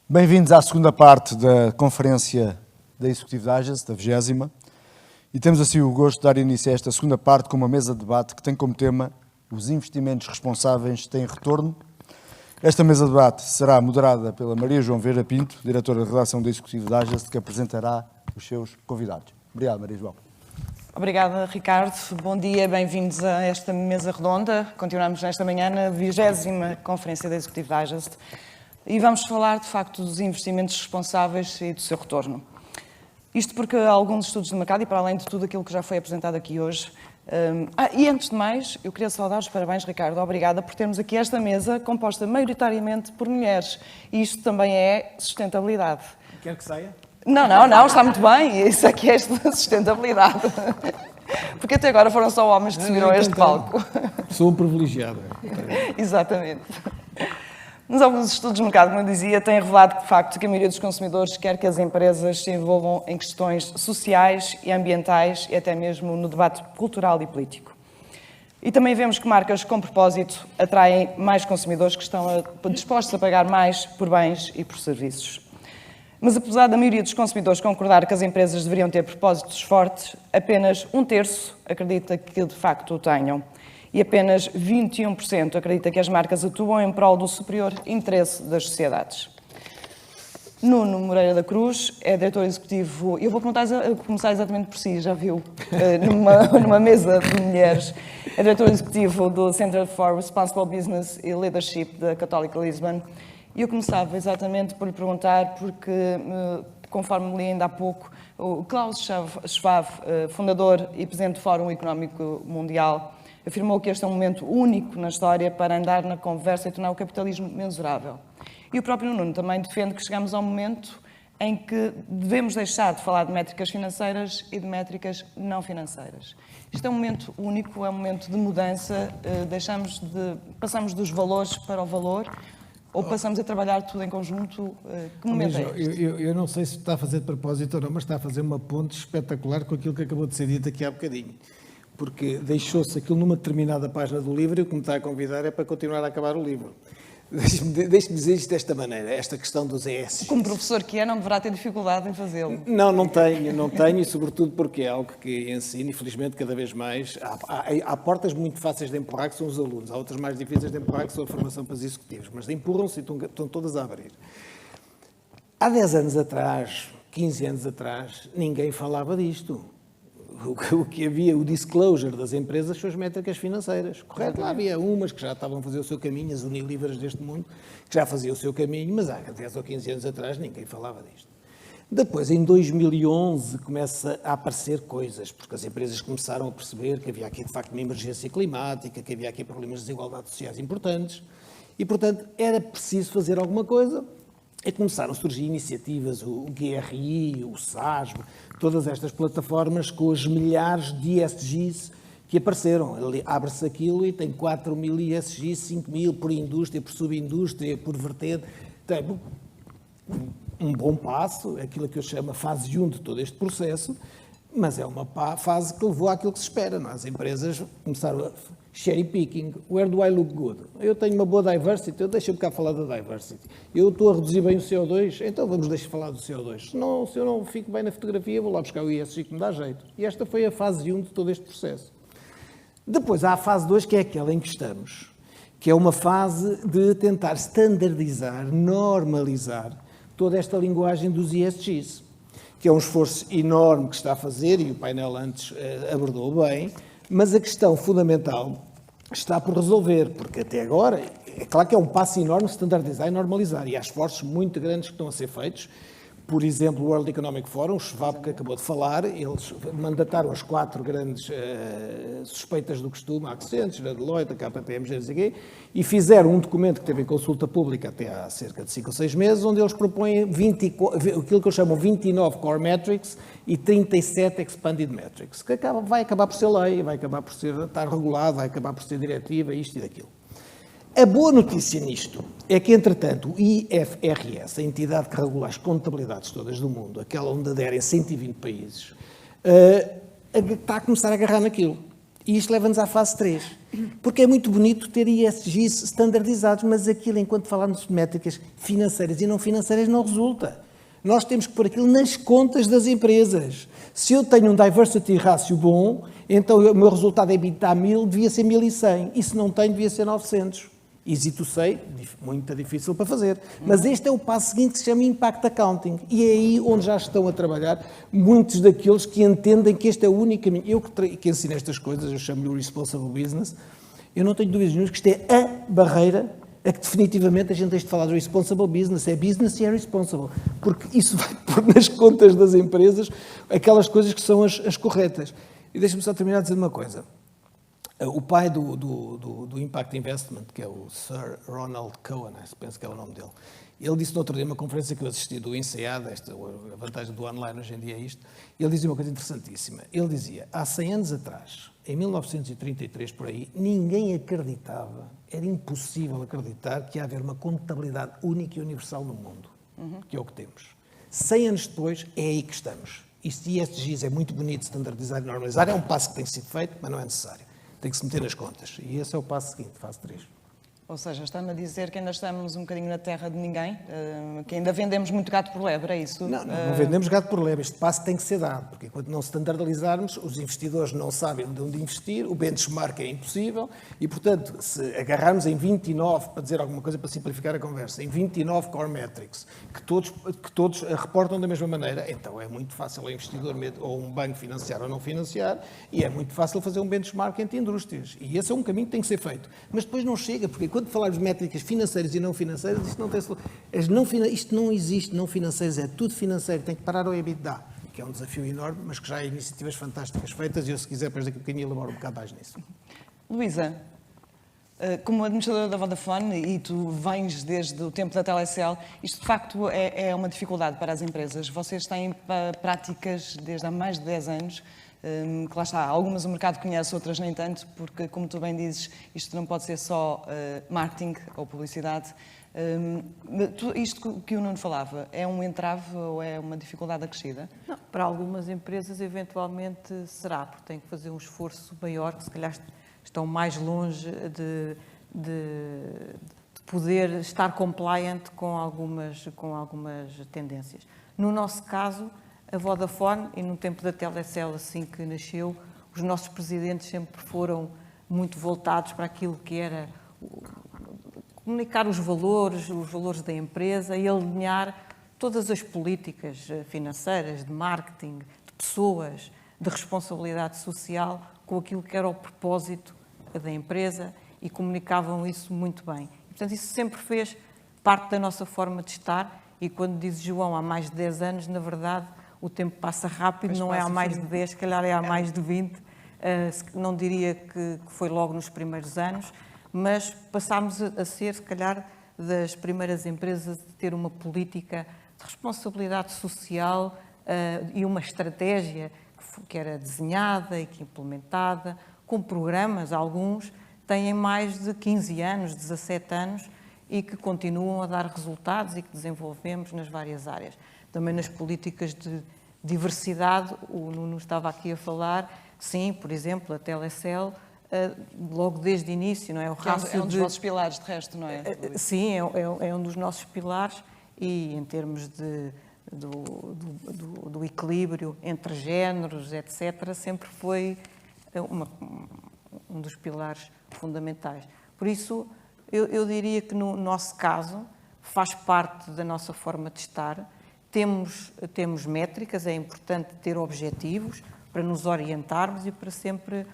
Bem-vindos à segunda parte da conferência da Executive Digest, da 20ª, e temos assim o gosto de dar início a esta segunda parte com uma mesa de debate que tem como tema os investimentos responsáveis têm retorno. Esta mesa de debate será moderada pela Maria João Vieira Pinto, diretora de redação da Executive Digest, que apresentará os seus convidados. Obrigado, Maria João. Obrigada, Ricardo. Bom dia, bem-vindos a esta mesa redonda. Continuamos nesta manhã na 20ª Conferência da Executive Digest e vamos falar, de facto, dos investimentos responsáveis e do seu retorno. Isto porque alguns estudos de mercado e para além de tudo aquilo que já foi apresentado aqui hoje. E antes de mais, eu queria só dar os parabéns, Ricardo. Obrigada por termos aqui esta mesa composta maioritariamente por mulheres. E isto também é sustentabilidade. Quer que saia? Não, está muito bem. Isso aqui é sustentabilidade. Porque até agora foram só homens que subiram a este palco. Sou um privilegiado. Exatamente. Mas alguns estudos de mercado, como eu dizia, têm revelado de facto que a maioria dos consumidores quer que as empresas se envolvam em questões sociais e ambientais e até mesmo no debate cultural e político. E também vemos que marcas com propósito atraem mais consumidores que estão dispostos a pagar mais por bens e por serviços. Mas apesar da maioria dos consumidores concordar que as empresas deveriam ter propósitos fortes, apenas 1/3 acredita que de facto o tenham. E apenas 21% acredita que as marcas atuam em prol do superior interesse das sociedades. Nuno Moreira da Cruz é diretor executivo, eu vou começar exatamente por si, já viu, numa mesa de mulheres. É diretor executivo do Center for Responsible Business e Leadership da Católica Lisbon. E eu começava exatamente por lhe perguntar, porque, conforme li ainda há pouco, o Klaus Schwab, fundador e presidente do Fórum Económico Mundial, afirmou que este é um momento único na história para andar na conversa e tornar o capitalismo mensurável. E o próprio Nuno também defende que chegamos a um momento em que devemos deixar de falar de métricas financeiras e de métricas não financeiras. Isto é um momento único, é um momento de mudança, passamos dos valores para o valor, ou passamos a trabalhar tudo em conjunto? Que momento é este? Eu não sei se está a fazer de propósito ou não, mas está a fazer uma ponte espetacular com aquilo que acabou de ser dito aqui há bocadinho. Porque deixou-se aquilo numa determinada página do livro e o que me está a convidar é para continuar a acabar o livro. Deixe-me dizer isto desta maneira, esta questão dos ESGs. Como professor que é, não deverá ter dificuldade em fazê-lo. Não tenho, e sobretudo porque é algo que ensino, infelizmente, cada vez mais. Há portas muito fáceis de empurrar, que são os alunos, há outras mais difíceis de empurrar, que são a formação para os executivos, mas empurram-se e estão todas a abrir. Há 10 anos atrás, 15 anos atrás, ninguém falava disto. O que havia, o disclosure das empresas são as métricas financeiras. Correto? Lá havia umas que já estavam a fazer o seu caminho, as Unilivers deste mundo, que já faziam o seu caminho, mas há 10 ou 15 anos atrás ninguém falava disto. Depois, em 2011, começa a aparecer coisas, porque as empresas começaram a perceber que havia aqui, de facto, uma emergência climática, que havia aqui problemas de desigualdade sociais importantes, e, portanto, era preciso fazer alguma coisa. E começaram a surgir iniciativas, o GRI, o SASB, todas estas plataformas com os milhares de ESGs que apareceram. Abre-se aquilo e tem 4.000 ESGs, 5.000 por indústria, por subindústria, por vertente. Tem um bom passo, aquilo que eu chamo a fase 1 de todo este processo, mas é uma fase que levou àquilo que se espera. Não é? As empresas começaram a cherry picking. Where do I look good? Eu tenho uma boa diversity, deixa-me cá falar da diversity. Eu estou a reduzir bem o CO2, então vamos deixar falar do CO2. Se eu não fico bem na fotografia, vou lá buscar o ESG que me dá jeito. E esta foi a fase 1 de todo este processo. Depois há a fase 2, que é aquela em que estamos, que é uma fase de tentar standardizar, normalizar toda esta linguagem dos ESGs, que é um esforço enorme que está a fazer, e o painel antes abordou bem, mas a questão fundamental está por resolver, porque até agora, é claro que é um passo enorme standardizar e normalizar, e há esforços muito grandes que estão a ser feitos. Por exemplo, o World Economic Forum, o Schwab que acabou de falar, eles mandataram as 4 grandes suspeitas do costume, a Accenture, a Deloitte, a KPMG, não sei o quê, e fizeram um documento que teve em consulta pública até há cerca de 5 ou 6 meses, onde eles propõem aquilo que eu chamo 29 Core Metrics e 37 Expanded Metrics, que vai acabar por ser lei, vai acabar por estar regulado, vai acabar por ser diretiva, isto e daquilo. A boa notícia nisto é que, entretanto, o IFRS, a entidade que regula as contabilidades todas do mundo, aquela onde aderem 120 países, está a começar a agarrar naquilo. E isto leva-nos à fase 3. Porque é muito bonito ter ESGs standardizados, mas aquilo, enquanto falarmos de métricas financeiras e não financeiras, não resulta. Nós temos que pôr aquilo nas contas das empresas. Se eu tenho um diversity ratio bom, então o meu resultado é EBITDA 1000, devia ser 1100. E se não tenho, devia ser 900. Easy sei, muito difícil para fazer. Mas este é o passo seguinte que se chama Impact Accounting. E é aí onde já estão a trabalhar muitos daqueles que entendem que este é o único caminho. Eu que ensino estas coisas, eu chamo-lhe o Responsible Business, eu não tenho dúvidas nenhumas que isto é a barreira a que definitivamente a gente tem de falar do Responsible Business. É business e é responsible. Porque isso vai pôr nas contas das empresas aquelas coisas que são as corretas. E deixa-me só terminar dizendo uma coisa. O pai do Impact Investment, que é o Sir Ronald Cohen, penso que é o nome dele, ele disse no outro dia, numa conferência que eu assisti do INSEAD, a vantagem do online hoje em dia é isto, ele dizia uma coisa interessantíssima. Ele dizia, há 100 anos atrás, em 1933, por aí, ninguém acreditava, era impossível acreditar que ia haver uma contabilidade única e universal no mundo, que é o que temos. 100 anos depois, é aí que estamos. Isto ESGs é muito bonito, standardizar e normalizar, é um passo que tem sido feito, mas não é necessário. Tem que se meter nas contas. E esse é o passo seguinte, fase 3. Ou seja, está-me a dizer que ainda estamos um bocadinho na terra de ninguém, que ainda vendemos muito gato por lebre, é isso? Não vendemos gato por lebre. Este passo tem que ser dado, porque enquanto não standardizarmos, os investidores não sabem onde investir, o benchmark é impossível e, portanto, se agarrarmos em 29, para dizer alguma coisa para simplificar a conversa, em 29 core metrics, que todos reportam da mesma maneira, então é muito fácil ao investidor ou um banco financiar ou não financiar e é muito fácil fazer um benchmark entre indústrias. E esse é um caminho que tem que ser feito. Mas depois não chega, porque quando falarmos de métricas financeiras e não financeiras, isto não tem isto não existe, não financeiras, é tudo financeiro, tem que parar ao EBITDA, que é um desafio enorme, mas que já há iniciativas fantásticas feitas e eu, se quiser, depois daqui a bocadinho elaboro um bocado mais nisso. Luísa, como administradora da Vodafone, e tu vens desde o tempo da Telecel, isto de facto é uma dificuldade para as empresas. Vocês têm práticas desde há mais de 10 anos, que lá está, algumas o mercado conhece, outras nem tanto, porque, como tu bem dizes, isto não pode ser só marketing ou publicidade. Isto que o Nuno falava, é um entrave ou é uma dificuldade acrescida? Não, para algumas empresas, eventualmente, será, porque têm que fazer um esforço maior, que se calhar estão mais longe de poder estar compliant com algumas tendências. No nosso caso, a Vodafone, e no tempo da Telecel, assim que nasceu, os nossos presidentes sempre foram muito voltados para aquilo que era comunicar os valores da empresa e alinhar todas as políticas financeiras, de marketing, de pessoas, de responsabilidade social, com aquilo que era o propósito da empresa e comunicavam isso muito bem. E, portanto, isso sempre fez parte da nossa forma de estar e quando diz João há mais de 10 anos, na verdade, o tempo passa rápido, mas não é há mais de 10, se calhar é há mais de 20. Não diria que foi logo nos primeiros anos, mas passámos a ser, se calhar, das primeiras empresas a ter uma política de responsabilidade social e uma estratégia que era desenhada e que implementada, com programas, alguns têm mais de 15 anos, 17 anos, e que continuam a dar resultados e que desenvolvemos nas várias áreas. Também nas políticas de diversidade, o Nuno estava aqui a falar, sim, por exemplo, a Telecel, logo desde o início, não é? É um dos vossos pilares, de resto, não é? Sim, é um dos nossos pilares e em termos do equilíbrio entre géneros, etc., sempre foi um dos pilares fundamentais. Por isso, eu diria que no nosso caso, faz parte da nossa forma de estar. Temos métricas, é importante ter objetivos para nos orientarmos e para sempre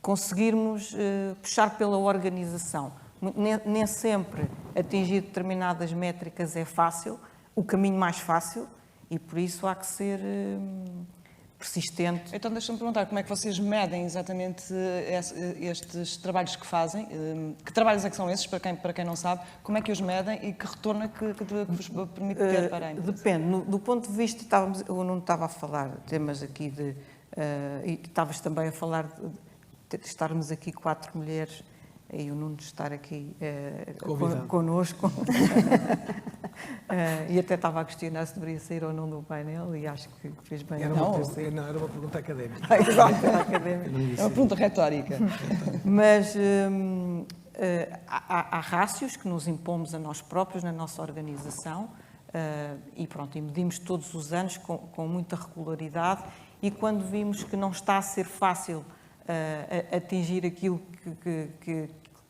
conseguirmos puxar pela organização. Nem sempre atingir determinadas métricas é fácil, o caminho mais fácil, e por isso há que ser persistente. Então deixa-me perguntar, como é que vocês medem exatamente estes trabalhos que fazem? Que trabalhos é que são esses, para quem não sabe? Como é que os medem e que retorno é que vos permite ter para a empresa? Depende. Do ponto de vista, eu não estava a falar de temas aqui e estavas também a falar de estarmos aqui 4 mulheres e o Nuno estar aqui connosco. E até estava a questionar se deveria sair ou não do painel e acho que fez bem. Era uma pergunta académica. Exato, É uma pergunta retórica. Mas há rácios que nos impomos a nós próprios na nossa organização e pronto, e medimos todos os anos com muita regularidade e quando vimos que não está a ser fácil atingir aquilo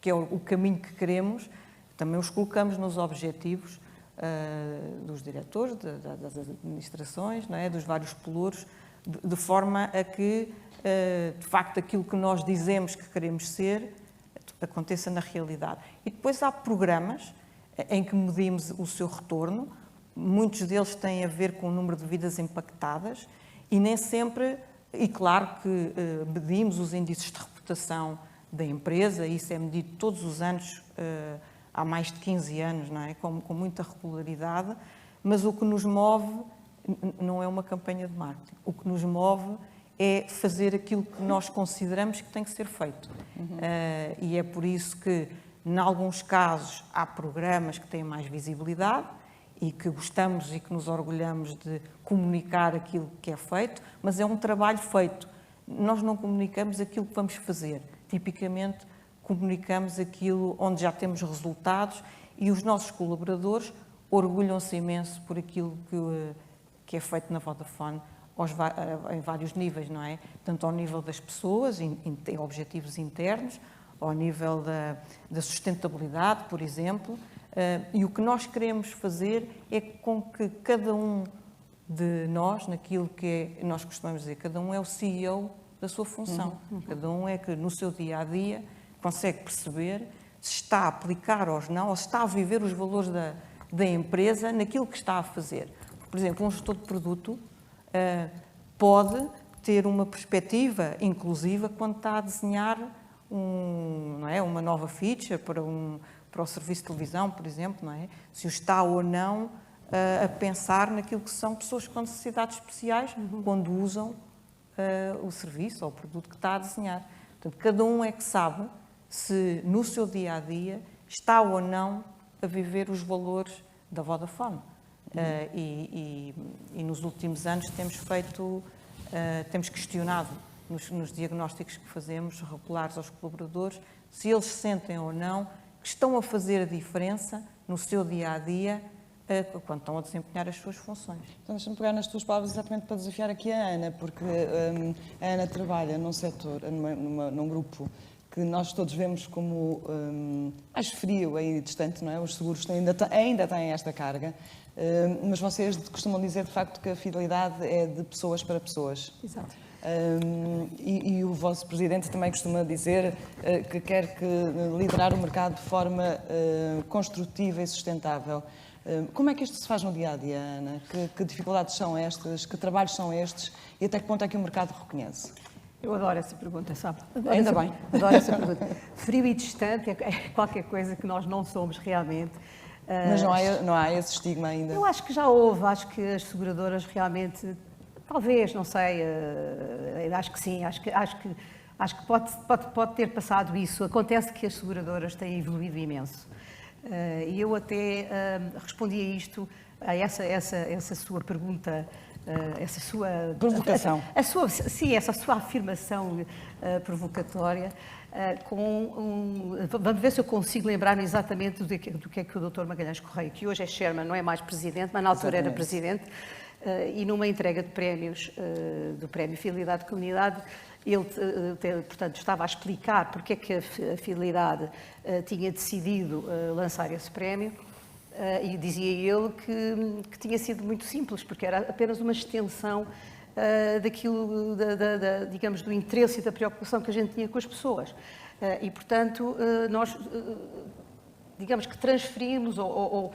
que é o caminho que queremos, também os colocamos nos objetivos dos diretores, das administrações, não é? Dos vários pelouros, de forma a que, de facto, aquilo que nós dizemos que queremos ser aconteça na realidade. E depois há programas em que medimos o seu retorno, muitos deles têm a ver com o número de vidas impactadas e nem sempre, e claro que medimos os índices de reputação da empresa, isso é medido todos os anos, há mais de 15 anos, não é? Com muita regularidade, mas o que nos move não é uma campanha de marketing. O que nos move é fazer aquilo que nós consideramos que tem que ser feito. E é por isso que, em alguns casos, há programas que têm mais visibilidade e que gostamos e que nos orgulhamos de comunicar aquilo que é feito, mas é um trabalho feito. Nós não comunicamos aquilo que vamos fazer. Tipicamente, comunicamos aquilo onde já temos resultados e os nossos colaboradores orgulham-se imenso por aquilo que é feito na Vodafone em vários níveis, não é? Tanto ao nível das pessoas, em objetivos internos, ao nível da sustentabilidade, por exemplo, e o que nós queremos fazer é com que cada um de nós, naquilo que nós costumamos dizer, cada um é o CEO da sua função, cada um é que no seu dia-a-dia consegue perceber se está a aplicar ou não, ou se está a viver os valores da empresa naquilo que está a fazer. Por exemplo, um gestor de produto pode ter uma perspectiva inclusiva quando está a desenhar não é, uma nova feature para o serviço de televisão, por exemplo, não é? Se o está ou não a pensar naquilo que são pessoas com necessidades especiais quando usam o serviço ou o produto que está a desenhar. Portanto, cada um é que sabe se no seu dia-a-dia está ou não a viver os valores da Vodafone. E nos últimos anos temos questionado nos diagnósticos que fazemos regulares aos colaboradores se eles sentem ou não que estão a fazer a diferença no seu dia-a-dia quando estão a desempenhar as suas funções. Então, deixa-me pegar nas tuas palavras exatamente para desafiar aqui a Ana, porque a Ana trabalha num setor, num grupo que nós todos vemos como mais frio e distante, não é? Os seguros ainda têm esta carga, mas vocês costumam dizer, de facto, que a fidelidade é de pessoas para pessoas. Exato. E o vosso presidente também costuma dizer que quer liderar o mercado de forma construtiva e sustentável. Como é que isto se faz no dia-a-dia, Ana? Que dificuldades são estas? Que trabalhos são estes? E até que ponto é que o mercado reconhece? Eu adoro essa pergunta, sabe? Ainda bem. Adoro essa pergunta. Frio e distante é qualquer coisa que nós não somos realmente. Mas não há esse estigma ainda? Eu acho que já houve, acho que as seguradoras realmente, talvez, não sei, acho que sim, acho que pode ter passado isso. Acontece que as seguradoras têm evoluído imenso. E eu até respondi a isto, a essa sua pergunta, essa sua provocação. Essa sua afirmação provocatória, vamos ver se eu consigo lembrar-me exatamente do que é que o Dr. Magalhães Correia, que hoje é Chairman, não é mais Presidente, mas na altura era Presidente, e numa entrega de prémios, do Prémio Fidelidade de Comunidade, ele, portanto, estava a explicar porque é que a Fidelidade tinha decidido lançar esse prémio, e dizia ele que tinha sido muito simples, porque era apenas uma extensão daquilo, digamos, do interesse e da preocupação que a gente tinha com as pessoas. E, portanto, nós, digamos que transferimos ou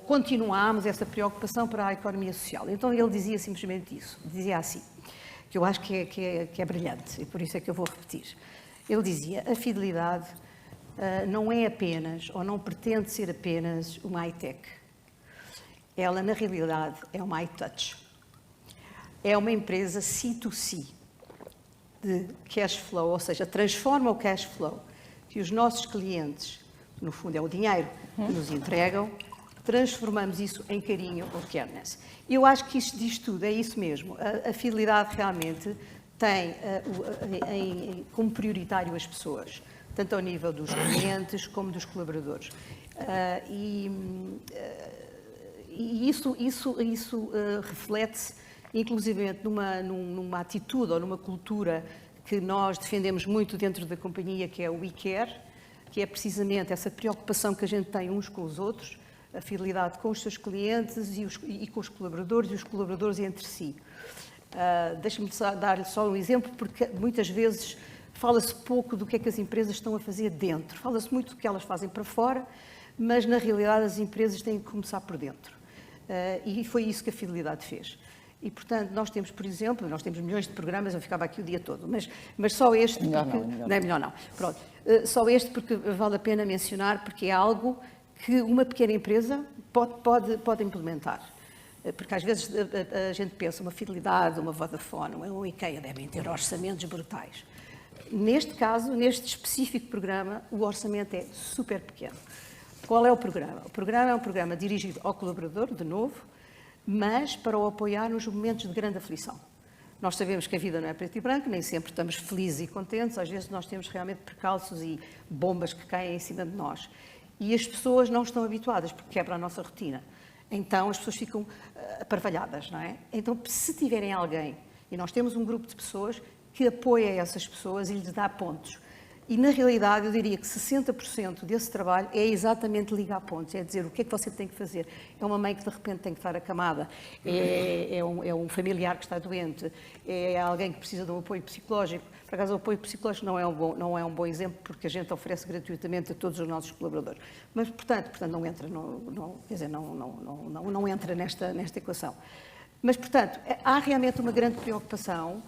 continuámos essa preocupação para a economia social. Então, ele dizia simplesmente isso, dizia assim, que eu acho que é brilhante, e por isso é que eu vou repetir. Ele dizia, a fidelidade não é apenas, ou não pretende ser apenas uma high-tech. Ela, na realidade, é uma high-touch. É uma empresa C2C, de cash flow, ou seja, transforma o cash flow que os nossos clientes, no fundo é o dinheiro que nos entregam, transformamos isso em carinho ou careness. Eu acho que isto diz tudo, é isso mesmo. A fidelidade realmente tem como prioritário as pessoas, tanto ao nível dos clientes como dos colaboradores. E isso reflete-se, inclusivamente, numa atitude ou numa cultura que nós defendemos muito dentro da companhia, que é o We Care, que é precisamente essa preocupação que a gente tem uns com os outros, a fidelidade com os seus clientes e com os colaboradores, e os colaboradores entre si. Deixa-me dar-lhe só um exemplo, porque muitas vezes fala-se pouco do que é que as empresas estão a fazer dentro. Fala-se muito do que elas fazem para fora, mas na realidade as empresas têm que começar por dentro. E foi isso que a fidelidade fez. E, portanto, nós temos, por exemplo, nós temos milhões de programas, eu ficava aqui o dia todo, mas só este... Melhor porque, não. Não é melhor não. Pronto. Só este porque vale a pena mencionar, porque é algo que uma pequena empresa pode implementar. Porque às vezes a gente pensa, uma Fidelidade, uma Vodafone, um IKEA devem ter orçamentos brutais. Neste caso, neste específico programa, o orçamento é super pequeno. Qual é o programa? O programa é um programa dirigido ao colaborador, de novo, mas para o apoiar nos momentos de grande aflição. Nós sabemos que a vida não é preto e branco, nem sempre estamos felizes e contentes, às vezes nós temos realmente percalços e bombas que caem em cima de nós. E as pessoas não estão habituadas, porque quebra a nossa rotina. Então as pessoas ficam aparvalhadas, não é? Então, se tiverem alguém, e nós temos um grupo de pessoas que apoia essas pessoas e lhes dá pontos. E, na realidade, eu diria que 60% desse trabalho é exatamente ligar pontos, é dizer o que é que você tem que fazer. É uma mãe que, de repente, tem que estar acamada, é um familiar que está doente, é alguém que precisa de um apoio psicológico. Por acaso, o apoio psicológico não é um bom exemplo, porque a gente oferece gratuitamente a todos os nossos colaboradores. Mas, portanto não entra, não entra nesta equação. Mas, portanto, há realmente uma grande preocupação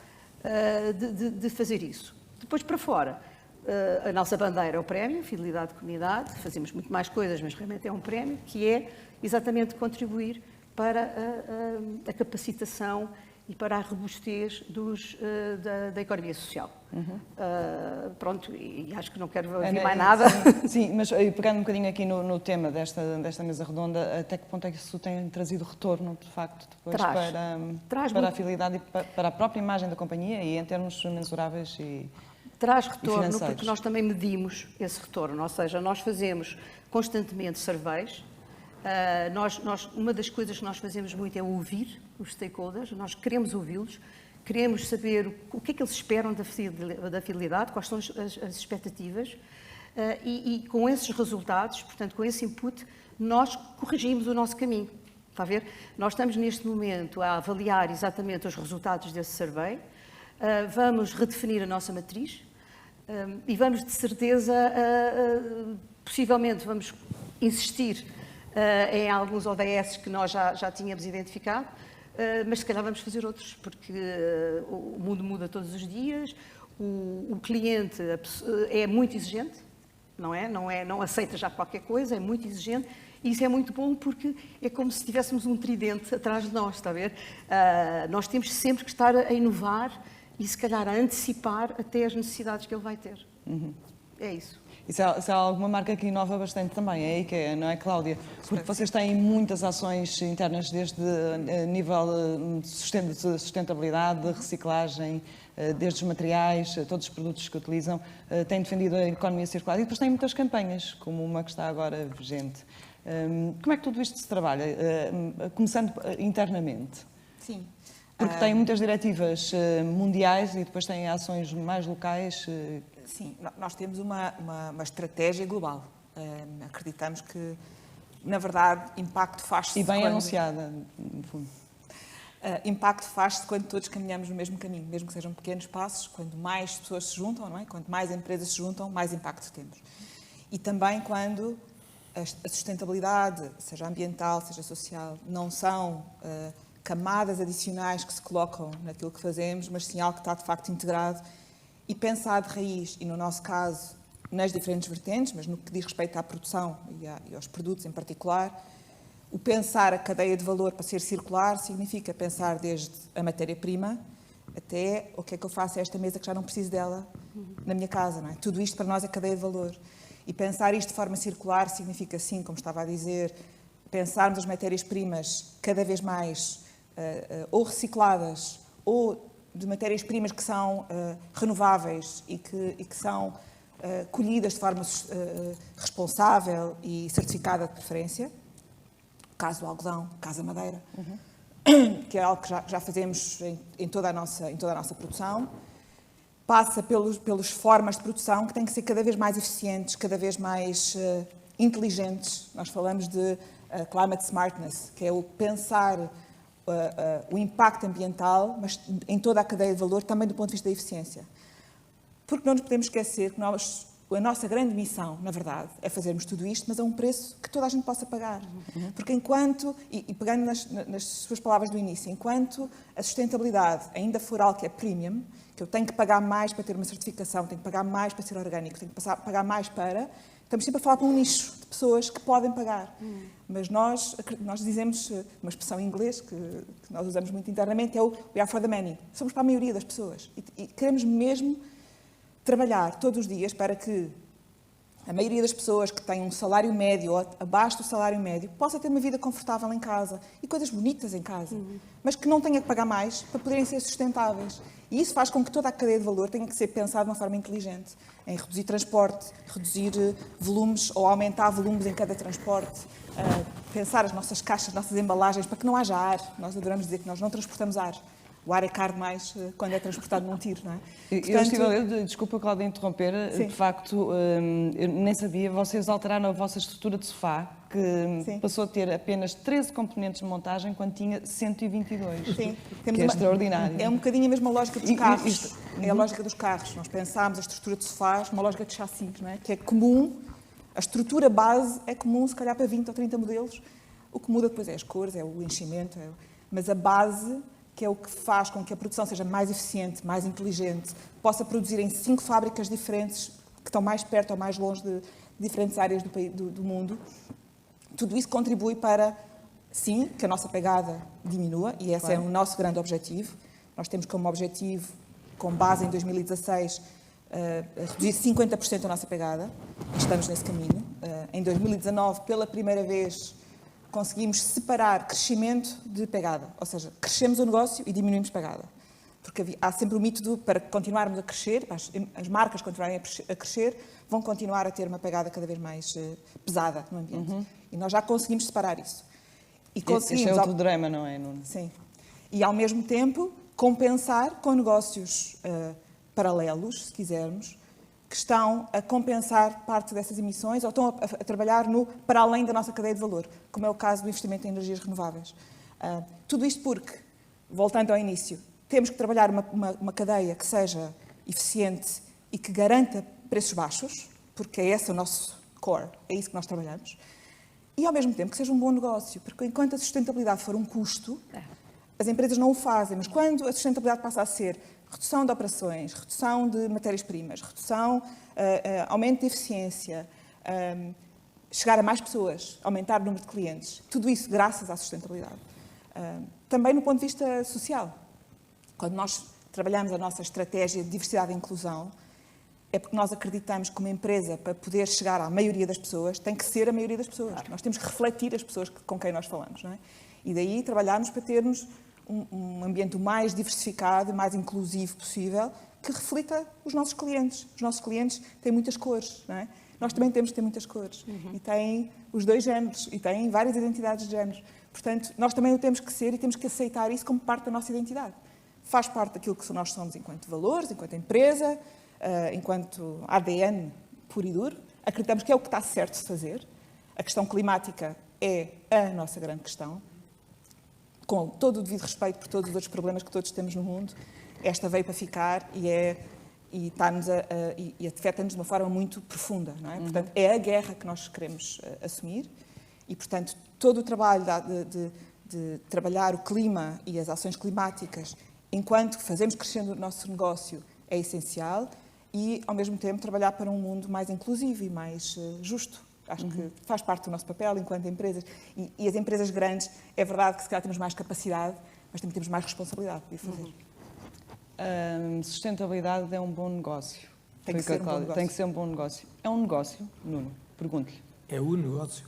de fazer isso. Depois, para fora, a nossa bandeira é o prémio, Fidelidade de Comunidade, fazemos muito mais coisas, mas realmente é um prémio, que é exatamente contribuir para a capacitação e para a robustez da economia social. Pronto, e acho que não quero ouvir mais nada. Sim, mas pegando um bocadinho aqui no tema desta mesa redonda, até que ponto é que isso tem trazido retorno, de facto, depois para a fidelidade e para a própria imagem da companhia e em termos mensuráveis e traz retorno, porque nós também medimos esse retorno, ou seja, nós fazemos constantemente surveys. Uma das coisas que nós fazemos muito é ouvir os stakeholders, nós queremos ouvi-los, queremos saber o que é que eles esperam da fidelidade, quais são as expectativas, e com esses resultados, portanto, com esse input, nós corrigimos o nosso caminho. Está a ver? Nós estamos neste momento a avaliar exatamente os resultados desse survey, vamos redefinir a nossa matriz e vamos, de certeza, possivelmente vamos insistir em alguns ODS que nós já tínhamos identificado, mas se calhar vamos fazer outros, porque o mundo muda todos os dias, o cliente é muito exigente, não aceita já qualquer coisa, é muito exigente, e isso é muito bom porque é como se tivéssemos um tridente atrás de nós, está a ver? Nós temos sempre que estar a inovar e se calhar a antecipar até as necessidades que ele vai ter. É isso. Isso é alguma marca que inova bastante também, é a IKEA, não é, Cláudia? Porque vocês têm muitas ações internas, desde nível de sustentabilidade, de reciclagem, desde os materiais, todos os produtos que utilizam, têm defendido a economia circular e depois têm muitas campanhas, como uma que está agora vigente. Como é que tudo isto se trabalha? Começando internamente. Sim. Porque têm muitas diretivas mundiais e depois têm ações mais locais. Sim, nós temos uma estratégia global. Acreditamos que, na verdade, impacto faz-se... E bem anunciada, no fundo. Impacto faz-se quando todos caminhamos no mesmo caminho, mesmo que sejam pequenos passos, quando mais pessoas se juntam, não é? Quanto mais empresas se juntam, mais impacto temos. E também quando a sustentabilidade, seja ambiental, seja social, não são camadas adicionais que se colocam naquilo que fazemos, mas sim algo que está de facto integrado e pensado de raiz, e no nosso caso, nas diferentes vertentes, mas no que diz respeito à produção e aos produtos em particular, o pensar a cadeia de valor para ser circular significa pensar desde a matéria-prima até o que é que eu faço a esta mesa que já não preciso dela na minha casa, não é? Tudo isto para nós é cadeia de valor. E pensar isto de forma circular significa, sim, como estava a dizer, pensarmos as matérias-primas cada vez mais ou recicladas ou de matérias-primas que são renováveis e que são colhidas de forma responsável e certificada de preferência, o caso do algodão, o caso da madeira, que é algo que já fazemos em toda a nossa produção, passa pelas formas de produção que têm que ser cada vez mais eficientes, cada vez mais inteligentes. Nós falamos de climate smartness, que é o pensar o impacto ambiental, mas em toda a cadeia de valor, também do ponto de vista da eficiência. Porque não nos podemos esquecer que a nossa grande missão, na verdade, é fazermos tudo isto, mas a um preço que toda a gente possa pagar. Porque enquanto, e pegando nas suas palavras do início, enquanto a sustentabilidade ainda for algo que é premium, que eu tenho que pagar mais para ter uma certificação, tenho que pagar mais para ser orgânico, tenho que pagar mais para... Estamos sempre a falar para um nicho de pessoas que podem pagar. Mas nós dizemos, uma expressão em inglês que nós usamos muito internamente, é o we are for the many. Somos para a maioria das pessoas. E queremos mesmo trabalhar todos os dias para que a maioria das pessoas que têm um salário médio ou abaixo do salário médio possa ter uma vida confortável em casa e coisas bonitas em casa, mas que não tenha que pagar mais para poderem ser sustentáveis. E isso faz com que toda a cadeia de valor tenha que ser pensada de uma forma inteligente, em reduzir transporte, reduzir volumes ou aumentar volumes em cada transporte, pensar as nossas caixas, as nossas embalagens para que não haja ar. Nós adoramos dizer que nós não transportamos ar. O ar é caro demais quando é transportado num tiro, não é? Portanto, eu estive a ler, desculpa, Cláudia, interromper, sim. De facto, eu nem sabia, vocês alteraram a vossa estrutura de sofá, que sim. passou a ter apenas 13 componentes de montagem quando tinha 122. Sim. Que é extraordinário. É um bocadinho a mesma lógica dos carros. É a lógica dos carros. Nós pensámos a estrutura de sofás, uma lógica de chassis, não é? Que é comum, a estrutura base é comum, se calhar, para 20 ou 30 modelos. O que muda depois é as cores, é o enchimento, mas a base, que é o que faz com que a produção seja mais eficiente, mais inteligente, possa produzir em 5 fábricas diferentes, que estão mais perto ou mais longe de diferentes áreas do mundo. Tudo isso contribui para, sim, que a nossa pegada diminua, e esse é o nosso grande objetivo. Nós temos como objetivo, com base em 2016, reduzir 50% a nossa pegada. Estamos nesse caminho. Em 2019, pela primeira vez, conseguimos separar crescimento de pegada. Ou seja, crescemos o negócio e diminuímos pegada. Porque há sempre o mito para continuarmos a crescer, as marcas continuarem a crescer, vão continuar a ter uma pegada cada vez mais pesada no ambiente. E nós já conseguimos separar isso. E conseguimos, este é outro drama, não é, Nuno? Sim. E, ao mesmo tempo, compensar com negócios paralelos, se quisermos, que estão a compensar parte dessas emissões ou estão a trabalhar para além da nossa cadeia de valor, como é o caso do investimento em energias renováveis. Tudo isto porque, voltando ao início, temos que trabalhar uma cadeia que seja eficiente e que garanta preços baixos, porque é esse o nosso core, é isso que nós trabalhamos, e ao mesmo tempo que seja um bom negócio, porque enquanto a sustentabilidade for um custo, as empresas não o fazem, mas quando a sustentabilidade passa a ser redução de operações, redução de matérias-primas, redução, aumento de eficiência, chegar a mais pessoas, aumentar o número de clientes, tudo isso graças à sustentabilidade. Também no ponto de vista social. Quando nós trabalhamos a nossa estratégia de diversidade e inclusão, é porque nós acreditamos que uma empresa, para poder chegar à maioria das pessoas, tem que ser a maioria das pessoas. Nós temos que refletir as pessoas com quem nós falamos, não é? E daí trabalharmos para termos um ambiente o mais diversificado, o mais inclusivo possível, que reflita os nossos clientes. Os nossos clientes têm muitas cores, não é? Nós também temos que ter muitas cores. E têm os 2 géneros, e têm várias identidades de géneros. Portanto, nós também o temos que ser e temos que aceitar isso como parte da nossa identidade. Faz parte daquilo que nós somos enquanto valores, enquanto empresa, enquanto ADN puro e duro. Acreditamos que é o que está certo de fazer. A questão climática é a nossa grande questão. Com todo o devido respeito por todos os outros problemas que todos temos no mundo, esta veio para ficar e afeta-nos de uma forma muito profunda, não é? Portanto, é a guerra que nós queremos assumir e, portanto, todo o trabalho de trabalhar o clima e as ações climáticas enquanto fazemos crescendo o nosso negócio é essencial e, ao mesmo tempo, trabalhar para um mundo mais inclusivo e mais justo. Acho que faz parte do nosso papel enquanto empresas. E as empresas grandes, é verdade que se calhar temos mais capacidade, mas também temos mais responsabilidade de o fazer. Sustentabilidade é um bom negócio. Tem que ser um bom negócio. Tem que ser um bom negócio. É um negócio, Nuno? Pergunto-lhe. É o negócio.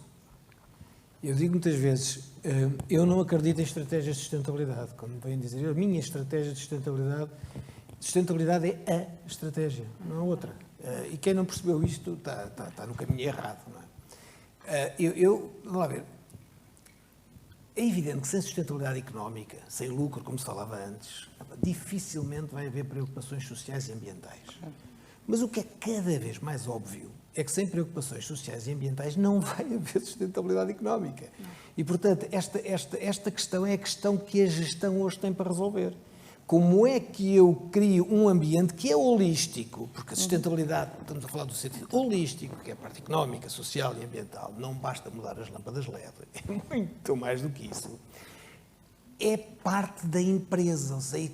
Eu digo muitas vezes, eu não acredito em estratégias de sustentabilidade. Quando vêm dizer, a minha estratégia de sustentabilidade é a estratégia, não a outra. E quem não percebeu isto está no caminho errado. Não é? Vamos lá ver. É evidente que sem sustentabilidade económica, sem lucro, como se falava antes, dificilmente vai haver preocupações sociais e ambientais. Mas o que é cada vez mais óbvio é que sem preocupações sociais e ambientais não vai haver sustentabilidade económica. E, portanto, esta questão é a questão que a gestão hoje tem para resolver. Como é que eu crio um ambiente que é holístico? Porque a sustentabilidade, estamos a falar do sentido holístico, que é a parte económica, social e ambiental. Não basta mudar as lâmpadas LED. É muito mais do que isso. É parte da empresa. Ou seja,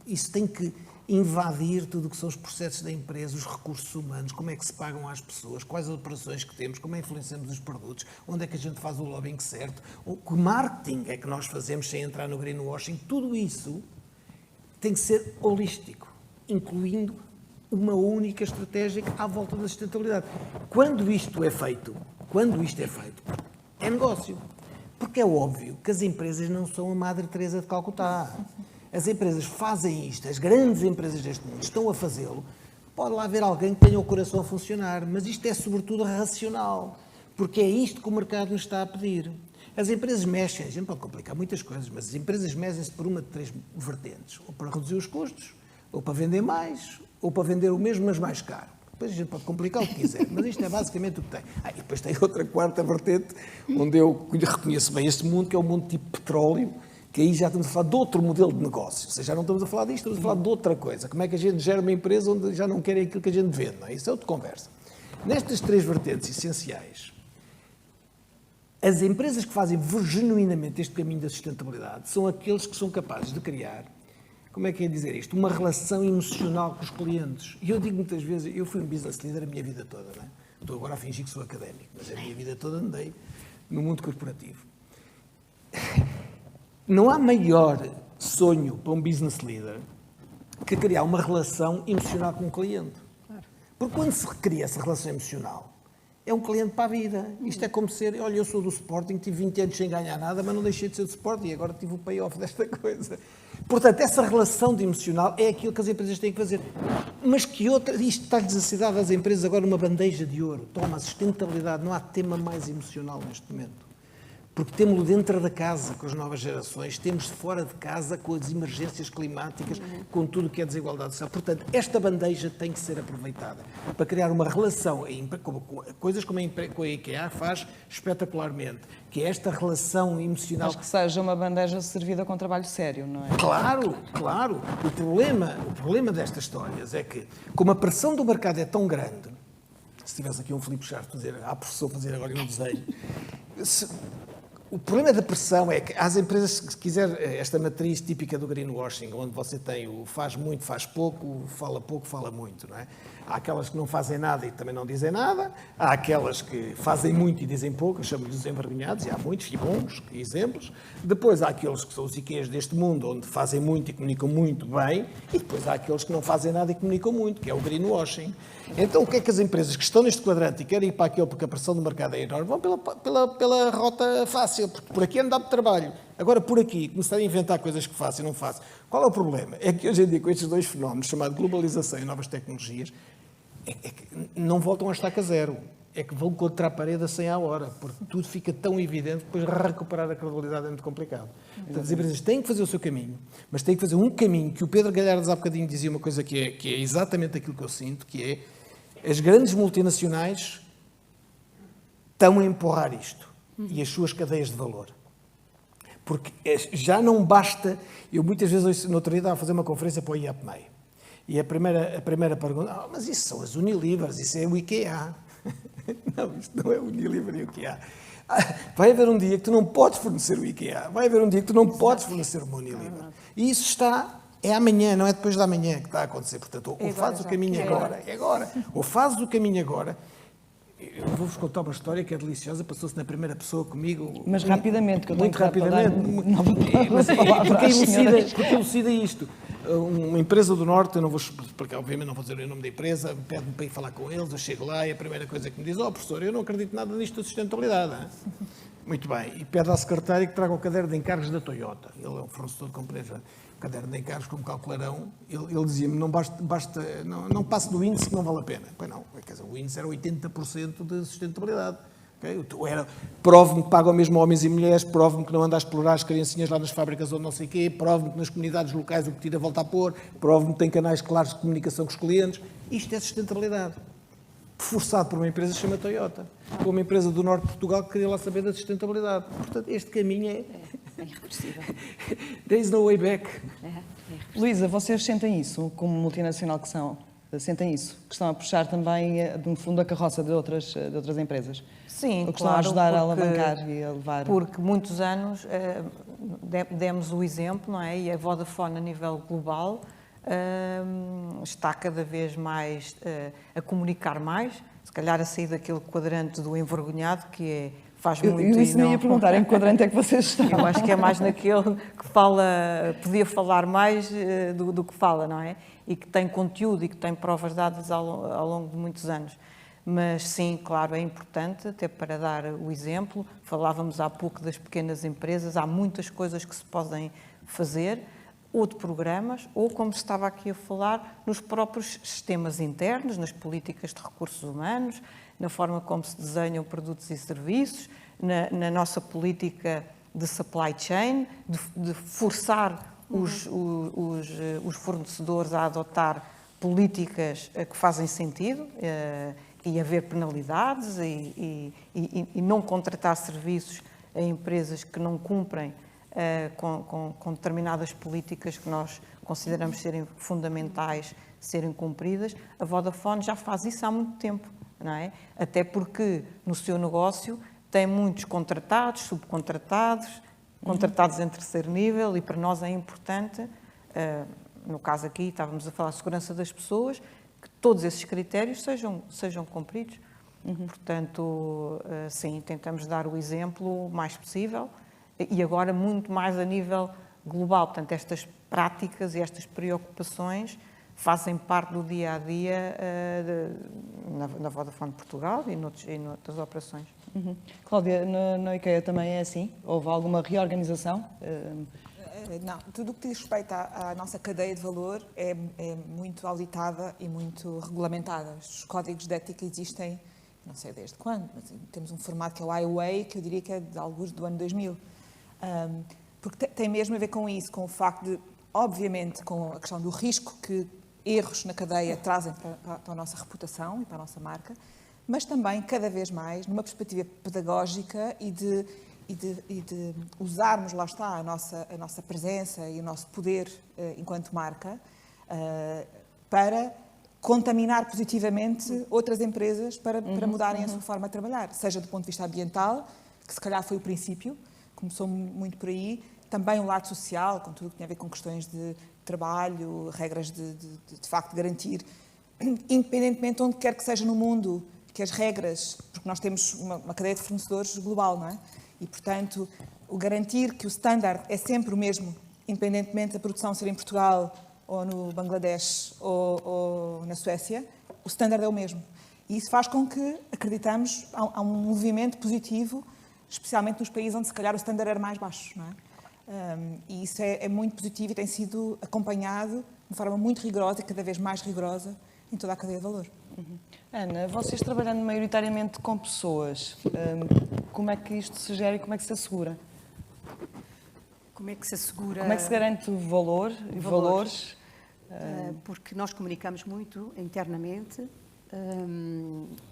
isso tem que invadir tudo o que são os processos da empresa, os recursos humanos, como é que se pagam às pessoas, quais as operações que temos, como é que influenciamos os produtos, onde é que a gente faz o lobbying certo, que marketing é que nós fazemos sem entrar no greenwashing. Tudo isso tem que ser holístico, incluindo uma única estratégia à volta da sustentabilidade. Quando isto é feito, é negócio. Porque é óbvio que as empresas não são a Madre Teresa de Calcutá. As empresas fazem isto, as grandes empresas deste mundo estão a fazê-lo. Pode lá haver alguém que tenha o coração a funcionar, mas isto é sobretudo racional, porque é isto que o mercado nos está a pedir. As empresas mexem, a gente pode complicar muitas coisas, mas as empresas mexem-se por uma de três vertentes, ou para reduzir os custos, ou para vender mais, ou para vender o mesmo, mas mais caro. Depois a gente pode complicar o que quiser, mas isto é basicamente o que tem. E depois tem outra quarta vertente, onde eu reconheço bem este mundo, que é o mundo tipo petróleo, que aí já estamos a falar de outro modelo de negócio. Ou seja, já não estamos a falar disto, estamos a falar de outra coisa. Como é que a gente gera uma empresa onde já não querem aquilo que a gente vende, não é? Isso é outra conversa. Nestas três vertentes essenciais, as empresas que fazem genuinamente este caminho da sustentabilidade são aqueles que são capazes de criar, como é que é dizer isto, uma relação emocional com os clientes. E eu digo muitas vezes, eu fui um business leader a minha vida toda, não é? Estou agora a fingir que sou académico, mas a minha vida toda andei no mundo corporativo. Não há maior sonho para um business leader que criar uma relação emocional com o cliente. Porque quando se cria essa relação emocional, é um cliente para a vida. Isto é como ser, olha, eu sou do Sporting, tive 20 anos sem ganhar nada, mas não deixei de ser do Sporting e agora tive o payoff desta coisa. Portanto, essa relação de emocional é aquilo que as empresas têm que fazer. Mas que outra, isto está-lhes a cidade das empresas agora uma bandeja de ouro. Toma, a sustentabilidade, não há tema mais emocional neste momento. Porque temos-lo dentro da casa com as novas gerações, temos fora de casa com as emergências climáticas, com tudo o que é desigualdade social. Portanto, esta bandeja tem que ser aproveitada para criar uma relação, coisas como a IKEA faz espetacularmente, que é esta relação emocional. Mas que seja uma bandeja servida com trabalho sério, não é? Claro, claro. O problema destas histórias é que, como a pressão do mercado é tão grande, se tivesse aqui um Filipe Charles a dizer, professor, fazer agora um desenho, o problema da pressão é que as empresas, se quiser esta matriz típica do greenwashing, onde você tem o faz muito, faz pouco, fala muito, não é? Há aquelas que não fazem nada e também não dizem nada, há aquelas que fazem muito e dizem pouco, eu chamo-lhes os envergonhados, e há muitos e bons exemplos. Depois há aqueles que são os IKEAs deste mundo, onde fazem muito e comunicam muito bem, e depois há aqueles que não fazem nada e comunicam muito, que é o greenwashing. Então, o que é que as empresas que estão neste quadrante e querem ir para aquele porque a pressão do mercado é enorme, vão pela rota fácil, porque por aqui anda de trabalho. Agora, por aqui, começar a inventar coisas que faço e não faço. Qual é o problema? É que hoje em dia, com estes dois fenómenos, chamados globalização e novas tecnologias, é que não voltam a estaca zero. É que vão contra a parede a 100 à hora, porque tudo fica tão evidente que depois recuperar a credibilidade é muito complicado. Portanto, as empresas têm que fazer o seu caminho, mas têm que fazer um caminho que o Pedro Galhardo há bocadinho dizia uma coisa que é exatamente aquilo que eu sinto, que é as grandes multinacionais estão a empurrar isto e as suas cadeias de valor. Porque já não basta... Eu muitas vezes, no outro dia, estava a fazer uma conferência para o IAPMEI. E a primeira pergunta, mas isso são as Unilivers, isso é o IKEA. Não, isto não é o Unilever e o IKEA. Vai haver um dia que tu não podes fornecer o IKEA, vai haver um dia que tu não podes fornecer o Unilever. E isso é amanhã, não é depois da manhã que está a acontecer. Portanto, ou fazes o caminho agora, é agora. Ou fazes o caminho agora. Eu vou-vos contar uma história que é deliciosa, passou-se na primeira pessoa comigo. Mas rapidamente, que eu tenho muito rapidamente. Porque elucida isto. Uma empresa do Norte, eu não vou explicar, obviamente não vou dizer o nome da empresa, pede-me para ir falar com eles, eu chego lá e a primeira coisa que me diz, professor, eu não acredito nada nisto da sustentabilidade. Muito bem. E pede à secretária que traga o caderno de encargos da Toyota. Ele é um fornecedor de componentes. O caderno de encargos, como calcularão, ele dizia-me, não passe do índice que não vale a pena. Pois não, quer dizer, o índice era 80% de sustentabilidade. Okay? Prove-me que pagam mesmo homens e mulheres, prove-me que não anda a explorar as criancinhas lá nas fábricas ou não sei o quê, prove-me que nas comunidades locais o que tira volta a pôr, prove-me que tem canais claros de comunicação com os clientes. Isto é sustentabilidade. Forçado por uma empresa que se chama Toyota, por uma empresa do norte de Portugal que queria lá saber da sustentabilidade. Portanto, este caminho é irreversível. There is no way back. Luísa, vocês sentem isso, como multinacional que são? Sentem isso? Que estão a puxar também, no fundo, a carroça de outras empresas? Sim, ou que estão claro, a ajudar a porque- alavancar e a levar? Porque muitos anos demos o exemplo, não é? E a Vodafone, a nível global, está cada vez mais a comunicar mais, se calhar a sair daquele quadrante do envergonhado, que é, faz muito Eu isso e nem não... ia perguntar em que quadrante é que vocês estão. Eu acho que é mais naquele que fala, podia falar mais do que fala, não é? E que tem conteúdo e que tem provas dadas ao longo de muitos anos. Mas sim, claro, é importante, até para dar o exemplo, falávamos há pouco das pequenas empresas, há muitas coisas que se podem fazer, ou de programas, ou como se estava aqui a falar, nos próprios sistemas internos, nas políticas de recursos humanos, na forma como se desenham produtos e serviços, na nossa política de supply chain, de forçar os fornecedores a adotar políticas que fazem sentido e haver penalidades e não contratar serviços a empresas que não cumprem com determinadas políticas que nós consideramos serem fundamentais serem cumpridas. A Vodafone já faz isso há muito tempo, não é? Até porque no seu negócio tem muitos contratados, subcontratados, contratados em terceiro nível, e para nós é importante, no caso aqui estávamos a falar de segurança das pessoas, que todos esses critérios sejam cumpridos. Portanto, sim, tentamos dar o exemplo o mais possível, e agora muito mais a nível global. Portanto, estas práticas e estas preocupações fazem parte do dia-a-dia na Vodafone Portugal e noutras operações. Cláudia, na IKEA também é assim? Houve alguma reorganização? Não, tudo o que diz respeito à nossa cadeia de valor é muito auditada e muito regulamentada. Os códigos de ética existem, não sei desde quando, mas temos um formato que é o IOA, que eu diria que é de alguns do ano 2000. Porque tem mesmo a ver com isso, com o facto de, obviamente, com a questão do risco que erros na cadeia trazem para a nossa reputação e para a nossa marca, mas também, cada vez mais, numa perspectiva pedagógica e de usarmos, lá está, a nossa presença e o nosso poder enquanto marca para contaminar positivamente outras empresas para mudarem a sua forma de trabalhar, seja do ponto de vista ambiental, que se calhar foi o princípio, começou muito por aí, também o lado social, com tudo o que tem a ver com questões de trabalho, regras de facto garantir, independentemente de onde quer que seja no mundo, que as regras, porque nós temos uma cadeia de fornecedores global, não é? E, portanto, o garantir que o standard é sempre o mesmo, independentemente da produção ser em Portugal ou no Bangladesh ou na Suécia, o standard é o mesmo. E isso faz com que, acreditamos, há um movimento positivo, especialmente nos países onde, se calhar, o standard era mais baixo, não é? E isso é muito positivo e tem sido acompanhado de forma muito rigorosa e cada vez mais rigorosa em toda a cadeia de valor. Ana, vocês trabalhando maioritariamente com pessoas, como é que isto se gera e como é que se assegura? Como é que se assegura? Como é que se garante o valor e valores? Porque nós comunicamos muito internamente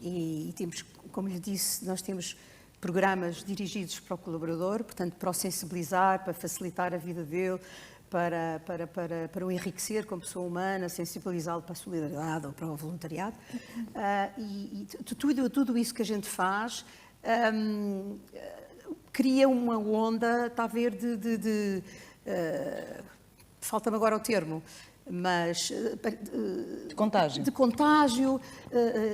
e temos, como lhe disse, nós temos programas dirigidos para o colaborador, portanto, para o sensibilizar, para facilitar a vida dele, para o enriquecer como pessoa humana, sensibilizá-lo para a solidariedade ou para o voluntariado. E tudo isso que a gente faz cria uma onda, está a ver, falta-me agora o termo, mas De contágio. de contágio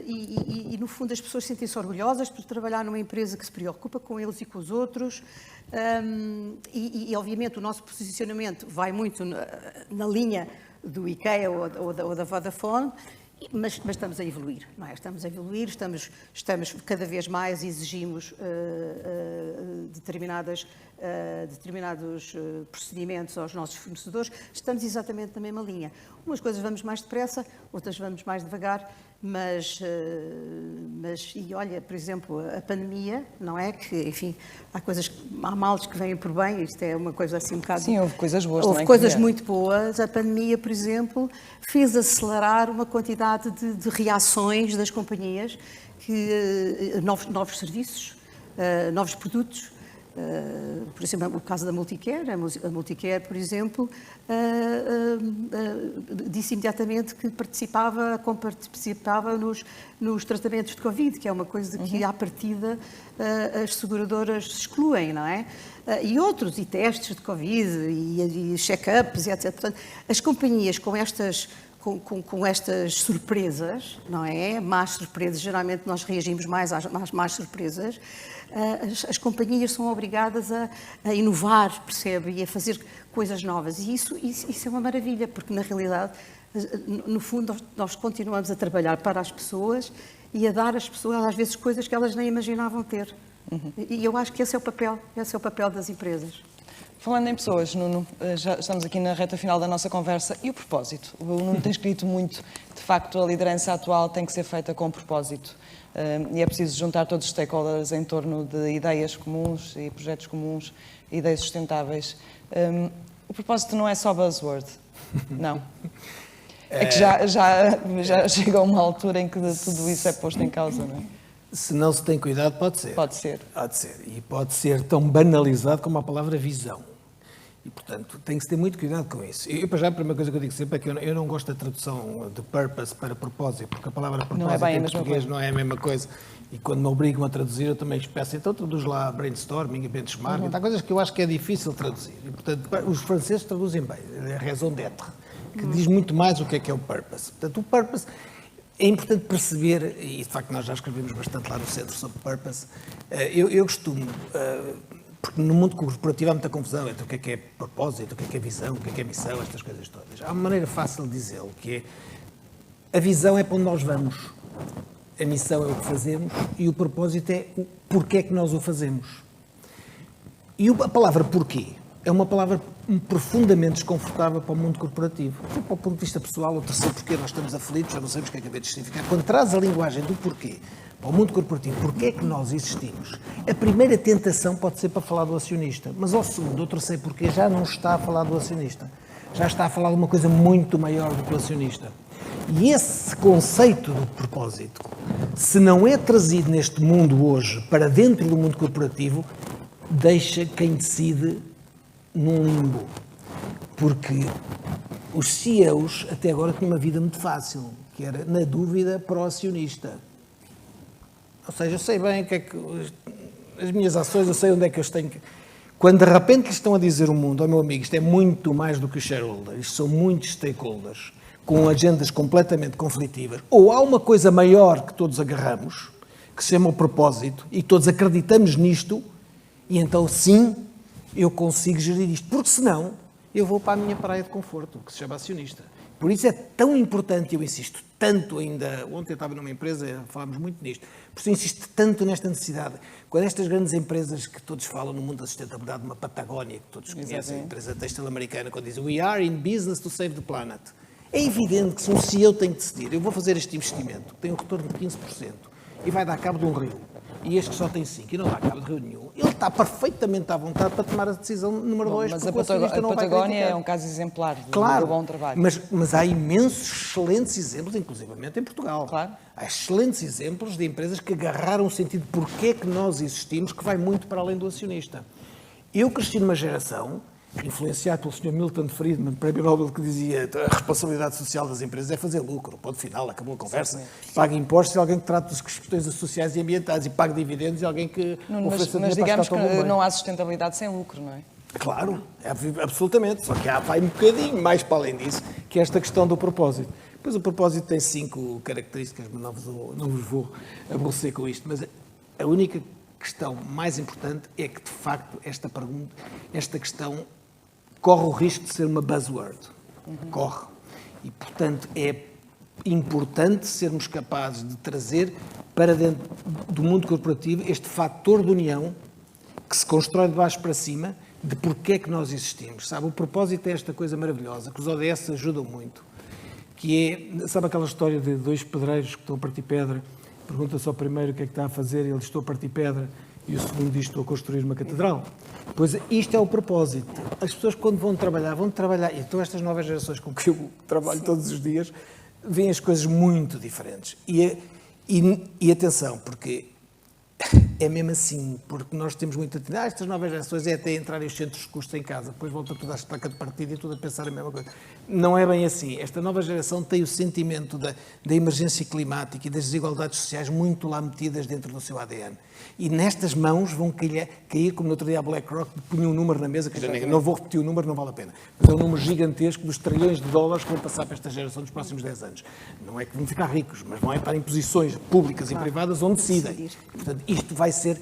e no fundo as pessoas sentem-se orgulhosas por trabalhar numa empresa que se preocupa com eles e com os outros e obviamente o nosso posicionamento vai muito na linha do IKEA ou da Vodafone, mas estamos a evoluir, não é? Estamos a evoluir, estamos cada vez mais, exigimos determinados procedimentos aos nossos fornecedores, estamos exatamente na mesma linha. Umas coisas vamos mais depressa, outras vamos mais devagar, mas e olha, por exemplo, a pandemia, não é? Que, enfim, há males que vêm por bem, isto é uma coisa assim um bocado... Sim, houve coisas boas Houve também. coisas muito boas. A pandemia, por exemplo, fez acelerar uma quantidade de reações das companhias, novos serviços, novos produtos. Por exemplo, o caso da Multicare, a Multicare, por exemplo, disse imediatamente que participava nos tratamentos de Covid, que é uma coisa que, à partida, as seguradoras excluem, não é? E outros, e testes de Covid, e check-ups, e etc. Portanto, as companhias com estas surpresas, não é? Más surpresas, geralmente nós reagimos mais às más surpresas. As companhias são obrigadas a inovar, percebe? E a fazer coisas novas. E isso é uma maravilha, porque na realidade, no fundo, nós continuamos a trabalhar para as pessoas e a dar às pessoas, às vezes, coisas que elas nem imaginavam ter. E eu acho que esse é o papel das empresas. Falando em pessoas, Nuno, já estamos aqui na reta final da nossa conversa. E o propósito? O Nuno tem escrito muito. De facto, a liderança atual tem que ser feita com propósito. E é preciso juntar todos os stakeholders em torno de ideias comuns e projetos comuns, ideias sustentáveis. O propósito não é só buzzword. Não. É que já chega a uma altura em que tudo isso é posto em causa, não é? Se não se tem cuidado, pode ser. Pode ser. Pode ser. E pode ser tão banalizado como a palavra visão. E, portanto, tem que se ter muito cuidado com isso. Eu, para já, a primeira coisa que eu digo sempre é que eu não gosto da tradução de purpose para propósito, porque a palavra propósito em português não é a mesma coisa. E quando me obrigam a traduzir, eu também peço, então traduz lá brainstorming e benchmarking. Há coisas que eu acho que é difícil traduzir. E, portanto, os franceses traduzem bem, a raison d'être, que diz muito mais o que é o purpose. Portanto, o purpose... É importante perceber, e de facto nós já escrevemos bastante lá no Centro sobre purpose, eu costumo, porque no mundo corporativo há muita confusão entre o que é propósito, o que é visão, o que é missão, estas coisas todas. Há uma maneira fácil de dizê-lo, que é a visão é para onde nós vamos, a missão é o que fazemos e o propósito é o porquê é que nós o fazemos. E a palavra porquê é uma palavra profundamente desconfortável para o mundo corporativo. Para o ponto de vista pessoal, o terceiro porquê, nós estamos aflitos, já não sabemos o que é de justificar. Quando traz a linguagem do porquê para o mundo corporativo, porquê é que nós existimos, a primeira tentação pode ser para falar do acionista, mas ao segundo, ou terceiro porquê, já não está a falar do acionista. Já está a falar de uma coisa muito maior do que o acionista. E esse conceito do propósito, se não é trazido neste mundo hoje para dentro do mundo corporativo, deixa quem decide num limbo, porque os CEOs até agora tinham uma vida muito fácil, que era, na dúvida, para o acionista. Ou seja, eu sei bem o que é que... As minhas ações, eu sei onde é que eu tenho que... Quando de repente lhes estão a dizer o mundo, meu amigo, isto é muito mais do que os shareholders, isto são muitos stakeholders, com agendas completamente conflitivas, ou há uma coisa maior que todos agarramos, que se chama o propósito, e todos acreditamos nisto, e então sim, eu consigo gerir isto, porque senão eu vou para a minha praia de conforto, que se chama acionista. Por isso é tão importante, eu insisto tanto ainda, ontem eu estava numa empresa, falámos muito nisto, por isso eu insisto tanto nesta necessidade. Quando estas grandes empresas que todos falam no mundo da sustentabilidade, uma Patagónia, que todos conhecem, a empresa têxtil americana, quando dizem "We are in business to save the planet", é evidente que se um CEO tem que decidir, eu vou fazer este investimento, que tem um retorno de 15%, e vai dar cabo de um rio, e este que só tem 5 e não dá cabo de rio nenhum, ele está perfeitamente à vontade para tomar a decisão número 2. Mas a Patagónia é um caso exemplar do bom trabalho. Mas há imensos excelentes exemplos, inclusivamente em Portugal. Claro. Há excelentes exemplos de empresas que agarraram o sentido de porquê é que nós existimos, que vai muito para além do acionista. Eu cresci numa geração, influenciado pelo Sr. Milton Friedman, Prémio Nobel, que dizia a responsabilidade social das empresas é fazer lucro. Ponto final, acabou a conversa. Paga impostos e alguém que trata das questões sociais e ambientais, e paga dividendos e alguém que ofereça mas dinheiro para digamos que não há sustentabilidade sem lucro, não é? Claro, absolutamente. Só que vai um bocadinho mais para além disso, que é esta questão do propósito. Depois o propósito tem 5 características, mas não vos vou aborrecer com isto, mas a única questão mais importante é que, de facto, esta questão corre o risco de ser uma buzzword. Corre. E, portanto, é importante sermos capazes de trazer para dentro do mundo corporativo este fator de união que se constrói de baixo para cima, de porque é que nós existimos, sabe? O propósito é esta coisa maravilhosa, que os ODS ajudam muito, que é, sabe aquela história de dois pedreiros que estão a partir pedra, pergunta-se ao primeiro o que é que está a fazer, e ele diz, estou a partir pedra, e o segundo diz, estou a construir uma catedral. Pois isto é o propósito. As pessoas quando vão trabalhar, e então estas novas gerações com que eu trabalho todos os dias, veem as coisas muito diferentes. E atenção, porque é mesmo assim, porque nós temos muito a estas novas gerações é até entrar em centros de custos em casa, depois volta tudo à estaca de partida e tudo a pensar a mesma coisa. Não é bem assim. Esta nova geração tem o sentimento da emergência climática e das desigualdades sociais muito lá metidas dentro do seu ADN. E nestas mãos vão cair como no outro dia a BlackRock punha um número na mesa, que já não vou repetir o número, não vale a pena, mas é um número gigantesco dos trilhões de dólares que vão passar para esta geração nos próximos 10 anos. Não é que vão ficar ricos, mas vão estar em posições públicas e privadas onde decidem. Portanto, isto vai ser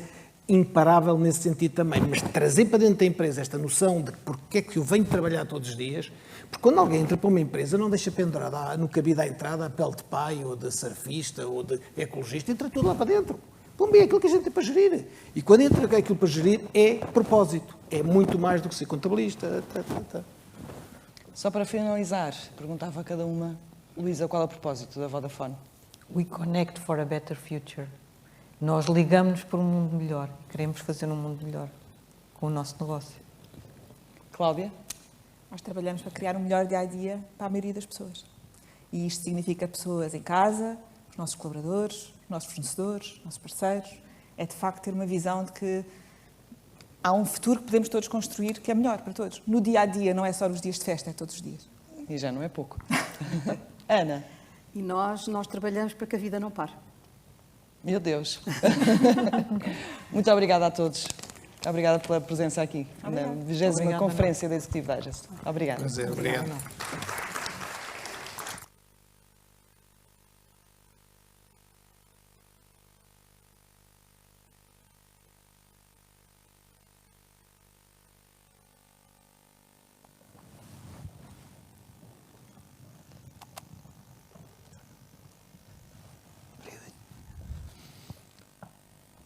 imparável nesse sentido também, mas trazer para dentro da empresa esta noção de porque é que eu venho trabalhar todos os dias, porque quando alguém entra para uma empresa não deixa pendurada no cabide à entrada a pele de pai, ou de surfista, ou de ecologista, entra tudo lá para dentro. Bom, é aquilo que a gente tem para gerir. E quando entra aquilo para gerir é propósito, é muito mais do que ser contabilista. Só para finalizar, perguntava a cada uma, Luísa, qual é o propósito da Vodafone? We connect for a better future. Nós ligamos por um mundo melhor. Queremos fazer um mundo melhor com o nosso negócio. Cláudia? Nós trabalhamos para criar um melhor dia-a-dia para a maioria das pessoas. E isto significa pessoas em casa, os nossos colaboradores, os nossos fornecedores, os nossos parceiros. É de facto ter uma visão de que há um futuro que podemos todos construir que é melhor para todos. No dia-a-dia, não é só nos dias de festa, é todos os dias. E já não é pouco. Ana? E nós trabalhamos para que a vida não pare. Meu Deus. Muito obrigada a todos. Obrigada pela presença aqui na 20ª Conferência da Executive Digest. Obrigada. Prazer, obrigado.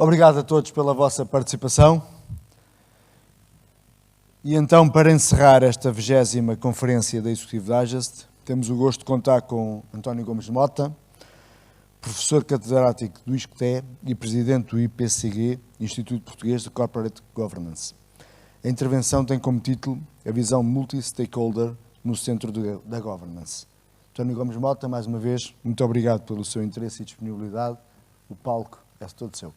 Obrigado a todos pela vossa participação. E então, para encerrar esta 20ª Conferência da Executive Digest, temos o gosto de contar com António Gomes Mota, professor catedrático do ISCTE e presidente do IPCG, Instituto Português de Corporate Governance. A intervenção tem como título a visão multi-stakeholder no centro da governance. António Gomes Mota, mais uma vez, muito obrigado pelo seu interesse e disponibilidade. O palco é todo seu.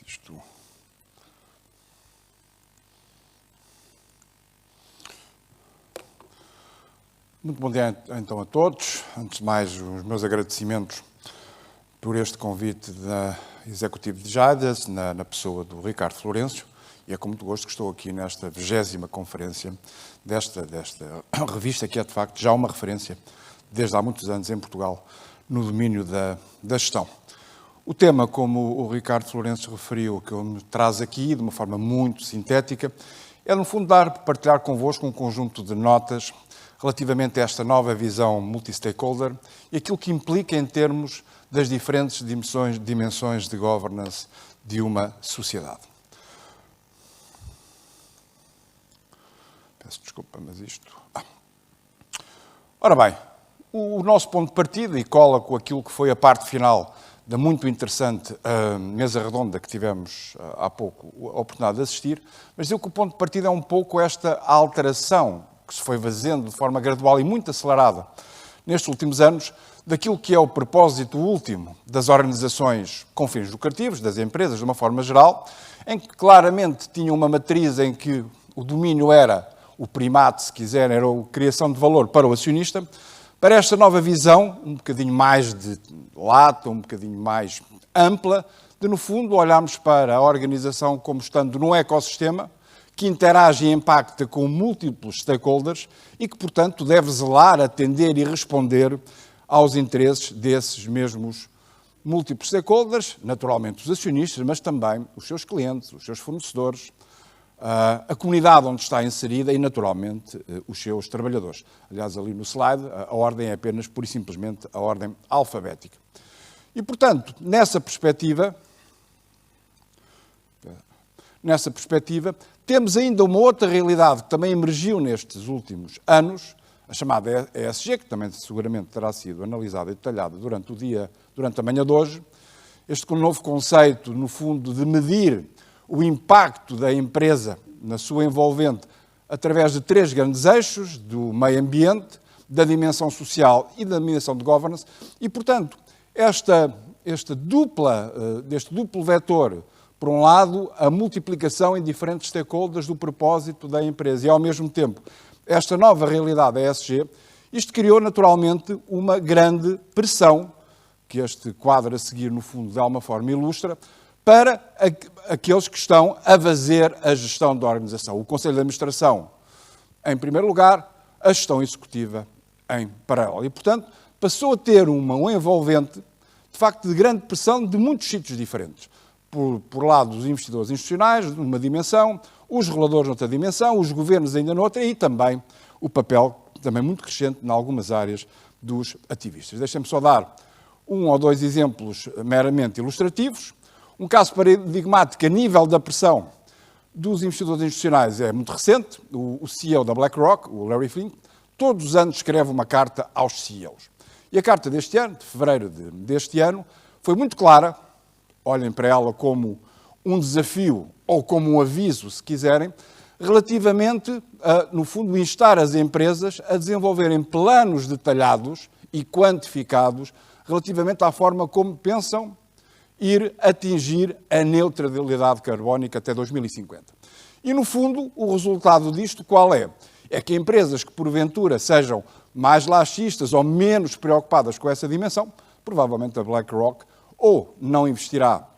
Isto. Muito bom dia então a todos. Antes de mais, os meus agradecimentos por este convite da Executive Digest, na pessoa do Ricardo Florencio, e é com muito gosto que estou aqui nesta 20ª conferência desta revista, que é de facto já uma referência desde há muitos anos em Portugal no domínio da gestão. O tema, como o Ricardo Florencio referiu, que eu me traz aqui de uma forma muito sintética, é no fundo partilhar convosco um conjunto de notas relativamente a esta nova visão multi-stakeholder e aquilo que implica em termos das diferentes dimensões de governance de uma sociedade. Peço desculpa, mas isto... Ora bem, o nosso ponto de partida, e cola com aquilo que foi a parte final da muito interessante mesa redonda que tivemos há pouco a oportunidade de assistir, mas digo que o ponto de partida é um pouco esta alteração que se foi fazendo de forma gradual e muito acelerada nestes últimos anos, daquilo que é o propósito último das organizações com fins lucrativos, das empresas de uma forma geral, em que claramente tinham uma matriz em que o domínio era o primate, se quiser, era a criação de valor para o acionista, para esta nova visão, um bocadinho mais de lata, um bocadinho mais ampla, de, no fundo, olharmos para a organização como estando num ecossistema que interage e impacta com múltiplos stakeholders e que, portanto, deve zelar, atender e responder aos interesses desses mesmos múltiplos stakeholders, naturalmente os acionistas, mas também os seus clientes, os seus fornecedores, a comunidade onde está inserida e, naturalmente, os seus trabalhadores. Aliás, ali no slide, a ordem é apenas, pura e simplesmente, a ordem alfabética. E, portanto, nessa perspectiva, temos ainda uma outra realidade que também emergiu nestes últimos anos, a chamada ESG, que também seguramente terá sido analisada e detalhada durante a manhã de hoje. Este novo conceito, no fundo, de medir o impacto da empresa na sua envolvente através de 3 grandes eixos, do meio ambiente, da dimensão social e da dimensão de governance, e, portanto, deste duplo vetor, por um lado, a multiplicação em diferentes stakeholders do propósito da empresa e, ao mesmo tempo, esta nova realidade ESG, isto criou naturalmente uma grande pressão, que este quadro a seguir, no fundo, de alguma forma ilustra, para aqueles que estão a fazer a gestão da organização. O Conselho de Administração, em primeiro lugar, a gestão executiva em paralelo. E, portanto, passou a ter um envolvente, de facto, de grande pressão de muitos sítios diferentes. Por lado dos investidores institucionais, numa dimensão, os reguladores noutra dimensão, os governos ainda noutra e também o papel, também muito crescente, em algumas áreas, dos ativistas. Deixem-me só dar 1 ou 2 exemplos meramente ilustrativos. Um caso paradigmático a nível da pressão dos investidores institucionais é muito recente. O CEO da BlackRock, o Larry Fink, todos os anos escreve uma carta aos CEOs. E a carta deste ano, de fevereiro deste ano, foi muito clara. Olhem para ela como um desafio ou como um aviso, se quiserem, relativamente a, no fundo, instar as empresas a desenvolverem planos detalhados e quantificados relativamente à forma como pensam ir atingir a neutralidade carbónica até 2050. E, no fundo, o resultado disto qual é? É que empresas que, porventura, sejam mais laxistas ou menos preocupadas com essa dimensão, provavelmente a BlackRock, ou não investirá,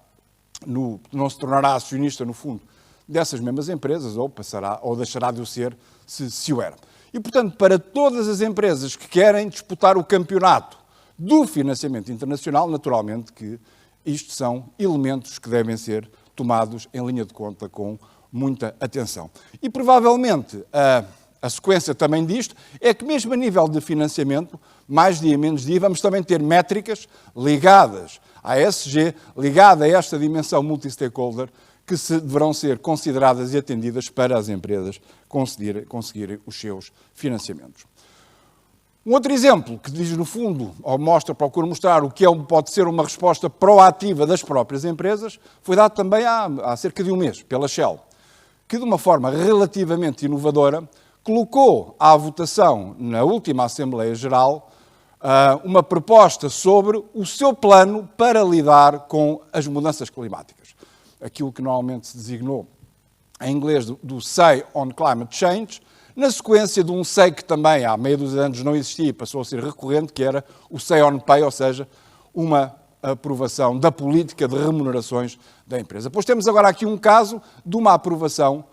não se tornará acionista, no fundo, dessas mesmas empresas, ou deixará de o ser, se o era. E, portanto, para todas as empresas que querem disputar o campeonato do financiamento internacional, naturalmente que isto são elementos que devem ser tomados em linha de conta com muita atenção. E, provavelmente, a sequência também disto é que, mesmo a nível de financiamento, mais dia, menos dia, vamos também ter métricas ligadas à ESG, ligadas a esta dimensão multi-stakeholder, que deverão ser consideradas e atendidas para as empresas conseguirem os seus financiamentos. Um outro exemplo que diz, no fundo, ou procura mostrar o que pode ser uma resposta proativa das próprias empresas, foi dado também há cerca de um mês, pela Shell, que, de uma forma relativamente inovadora, colocou à votação, na última Assembleia Geral, uma proposta sobre o seu plano para lidar com as mudanças climáticas. Aquilo que normalmente se designou, em inglês, do Say on Climate Change, na sequência de um Say que também há meio dos anos não existia e passou a ser recorrente, que era o Say on Pay, ou seja, uma aprovação da política de remunerações da empresa. Pois temos agora aqui um caso de uma aprovação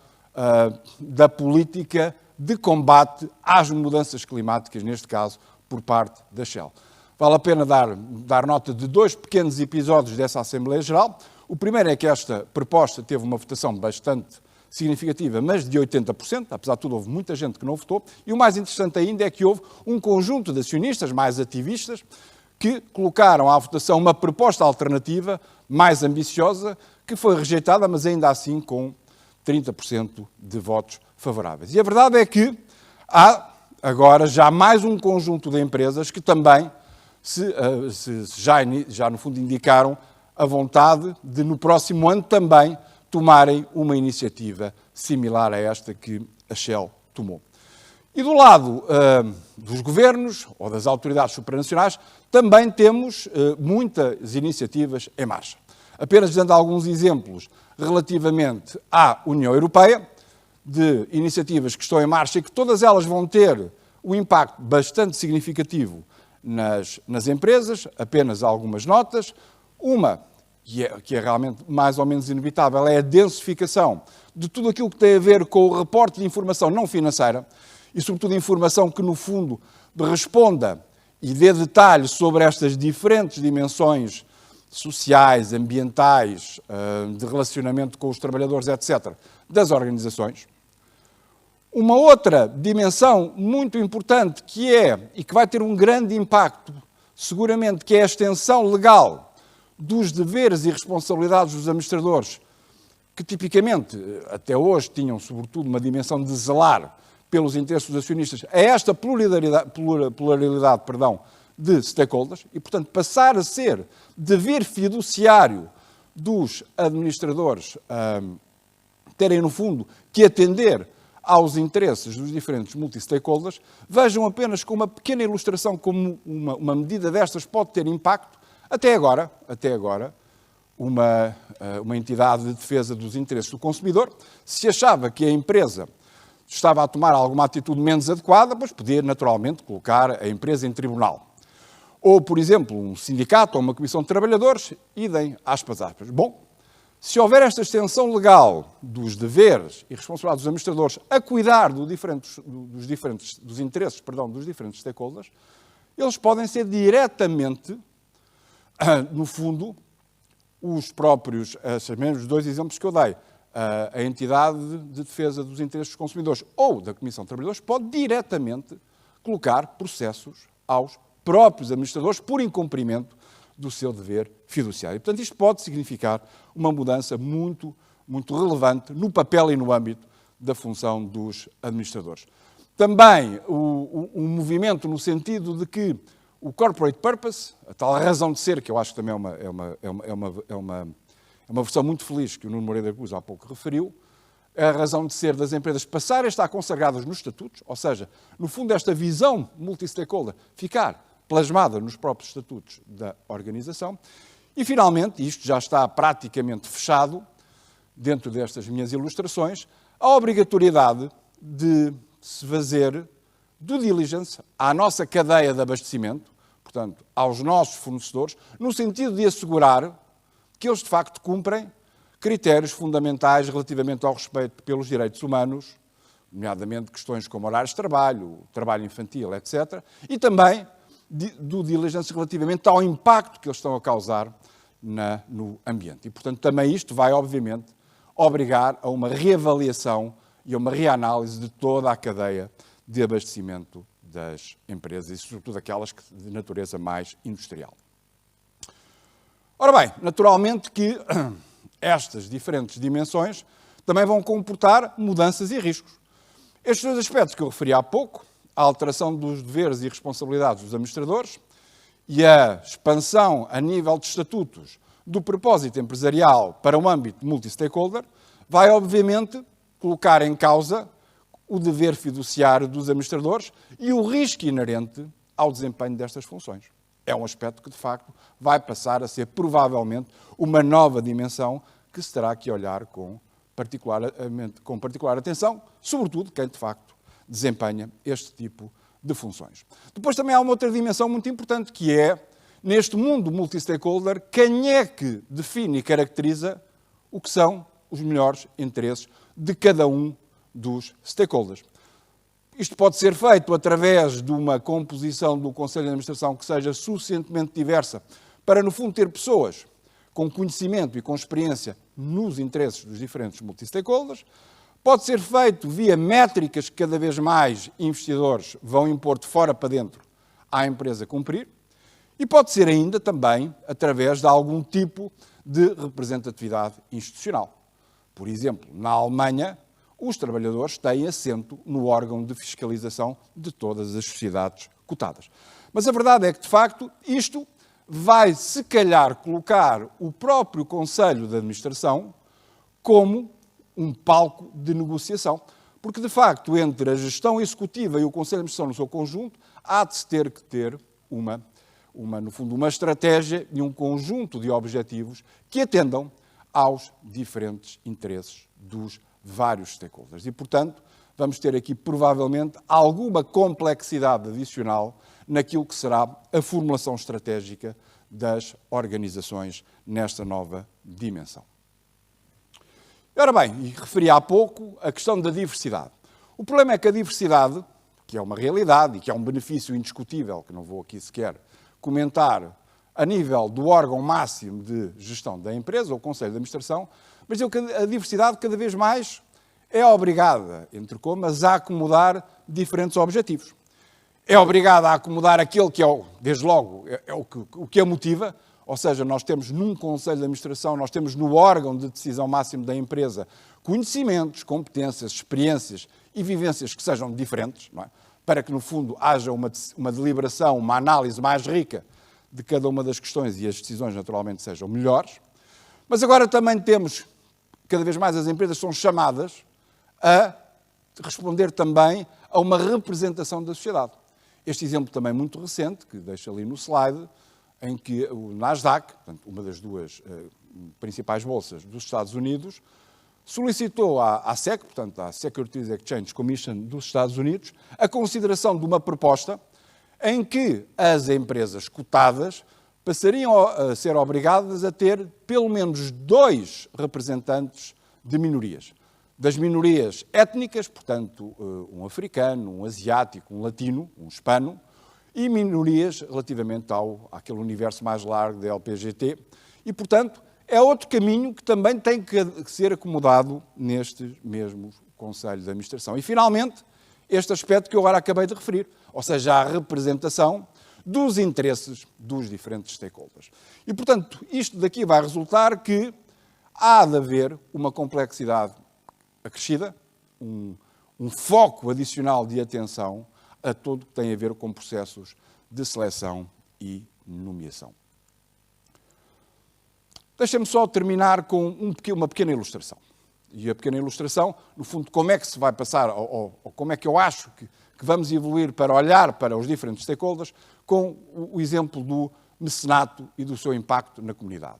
da política de combate às mudanças climáticas, neste caso, por parte da Shell. Vale a pena dar nota de 2 pequenos episódios dessa Assembleia Geral. O primeiro é que esta proposta teve uma votação bastante significativa, mas de 80%, apesar de tudo houve muita gente que não votou, e o mais interessante ainda é que houve um conjunto de acionistas mais ativistas que colocaram à votação uma proposta alternativa mais ambiciosa, que foi rejeitada, mas ainda assim com 30% de votos favoráveis. E a verdade é que há agora já mais um conjunto de empresas que também já no fundo indicaram a vontade de no próximo ano também tomarem uma iniciativa similar a esta que a Shell tomou. E do lado dos governos ou das autoridades supranacionais também temos muitas iniciativas em marcha. Apenas dando alguns exemplos relativamente à União Europeia, de iniciativas que estão em marcha e que todas elas vão ter um impacto bastante significativo nas empresas, apenas algumas notas. Uma, que é realmente mais ou menos inevitável, é a densificação de tudo aquilo que tem a ver com o reporte de informação não financeira e, sobretudo, informação que, no fundo, responda e dê detalhes sobre estas diferentes dimensões sociais, ambientais, de relacionamento com os trabalhadores, etc., das organizações. Uma outra dimensão muito importante que é, e que vai ter um grande impacto, seguramente, que é a extensão legal dos deveres e responsabilidades dos administradores, que tipicamente, até hoje, tinham sobretudo uma dimensão de zelar pelos interesses dos acionistas, a esta pluralidade de stakeholders, e, portanto, passar a ser dever fiduciário dos administradores terem, no fundo, que atender aos interesses dos diferentes multi-stakeholders. Vejam apenas com uma pequena ilustração como uma medida destas pode ter impacto. Até agora, uma entidade de defesa dos interesses do consumidor, se achava que a empresa estava a tomar alguma atitude menos adequada, pois podia naturalmente colocar a empresa em tribunal. Ou, por exemplo, um sindicato ou uma comissão de trabalhadores, idem, aspas. Bom, se houver esta extensão legal dos deveres e responsabilidades dos administradores a cuidar dos interesses dos diferentes stakeholders, eles podem ser diretamente, no fundo, os próprios, os dois exemplos que eu dei, a entidade de defesa dos interesses dos consumidores ou da Comissão de Trabalhadores pode diretamente colocar processos aos próprios administradores por incumprimento do seu dever fiduciário. Portanto, isto pode significar uma mudança muito, muito relevante no papel e no âmbito da função dos administradores. Também um movimento no sentido de que o corporate purpose, a tal razão de ser, que eu acho que também é uma versão muito feliz que o Nuno Moreira Cruz há pouco referiu, a razão de ser das empresas passarem a estar consagradas nos estatutos, ou seja, no fundo esta visão multi-stakeholder ficar plasmada nos próprios estatutos da organização. E, finalmente, isto já está praticamente fechado, dentro destas minhas ilustrações, a obrigatoriedade de se fazer due diligence à nossa cadeia de abastecimento, portanto, aos nossos fornecedores, no sentido de assegurar que eles, de facto, cumprem critérios fundamentais relativamente ao respeito pelos direitos humanos, nomeadamente questões como horários de trabalho, trabalho infantil, etc., e também do diligência relativamente ao impacto que eles estão a causar no ambiente. E, portanto, também isto vai, obviamente, obrigar a uma reavaliação e a uma reanálise de toda a cadeia de abastecimento das empresas, e sobretudo aquelas de natureza mais industrial. Ora bem, naturalmente que estas diferentes dimensões também vão comportar mudanças e riscos. Estes dois aspectos que eu referi há pouco, a alteração dos deveres e responsabilidades dos administradores e a expansão a nível de estatutos do propósito empresarial para um âmbito multi-stakeholder, vai obviamente colocar em causa o dever fiduciário dos administradores e o risco inerente ao desempenho destas funções. É um aspecto que, de facto, vai passar a ser provavelmente uma nova dimensão que se terá que olhar com particular atenção, sobretudo quem, de facto, desempenha este tipo de funções. Depois também há uma outra dimensão muito importante, que é, neste mundo multi-stakeholder, quem é que define e caracteriza o que são os melhores interesses de cada um dos stakeholders. Isto pode ser feito através de uma composição do Conselho de Administração que seja suficientemente diversa para, no fundo, ter pessoas com conhecimento e com experiência nos interesses dos diferentes multi-stakeholders. Pode ser feito via métricas que cada vez mais investidores vão impor de fora para dentro à empresa cumprir. E pode ser ainda também através de algum tipo de representatividade institucional. Por exemplo, na Alemanha, os trabalhadores têm assento no órgão de fiscalização de todas as sociedades cotadas. Mas a verdade é que, de facto, isto vai, se calhar, colocar o próprio Conselho de Administração como um palco de negociação. Porque, de facto, entre a gestão executiva e o Conselho de Administração no seu conjunto, há de se ter que ter no fundo, uma estratégia e um conjunto de objetivos que atendam aos diferentes interesses dos vários stakeholders. E, portanto, vamos ter aqui, provavelmente, alguma complexidade adicional naquilo que será a formulação estratégica das organizações nesta nova dimensão. Ora bem, e referi há pouco a questão da diversidade. O problema é que a diversidade, que é uma realidade e que é um benefício indiscutível, que não vou aqui sequer comentar, a nível do órgão máximo de gestão da empresa, ou Conselho de Administração, mas a diversidade cada vez mais é obrigada, entre comas, a acomodar diferentes objetivos. É obrigada a acomodar aquele que é, desde logo, o que a motiva, ou seja, nós temos num Conselho de Administração, nós temos no órgão de decisão máximo da empresa conhecimentos, competências, experiências e vivências que sejam diferentes, não é? Para que, no fundo, haja uma deliberação, uma análise mais rica de cada uma das questões e as decisões, naturalmente, sejam melhores. Mas agora também temos, cada vez mais as empresas são chamadas a responder também a uma representação da sociedade. Este exemplo também muito recente, que deixo ali no slide, em que o Nasdaq, portanto, uma das duas principais bolsas dos Estados Unidos, solicitou à SEC, portanto, à Securities Exchange Commission dos Estados Unidos, a consideração de uma proposta em que as empresas cotadas passariam a ser obrigadas a ter pelo menos 2 representantes de minorias. Das minorias étnicas, portanto, um africano, um asiático, um latino, um hispano, e minorias relativamente àquele universo mais largo da LPGT. E, portanto, é outro caminho que também tem que ser acomodado neste mesmo Conselho de Administração. E, finalmente, este aspecto que eu agora acabei de referir, ou seja, a representação dos interesses dos diferentes stakeholders. E, portanto, isto daqui vai resultar que há de haver uma complexidade acrescida, um foco adicional de atenção a tudo que tem a ver com processos de seleção e nomeação. Deixem-me só terminar com uma pequena ilustração. E a pequena ilustração, no fundo, como é que se vai passar, ou como é que eu acho que vamos evoluir para olhar para os diferentes stakeholders, com o exemplo do mecenato e do seu impacto na comunidade.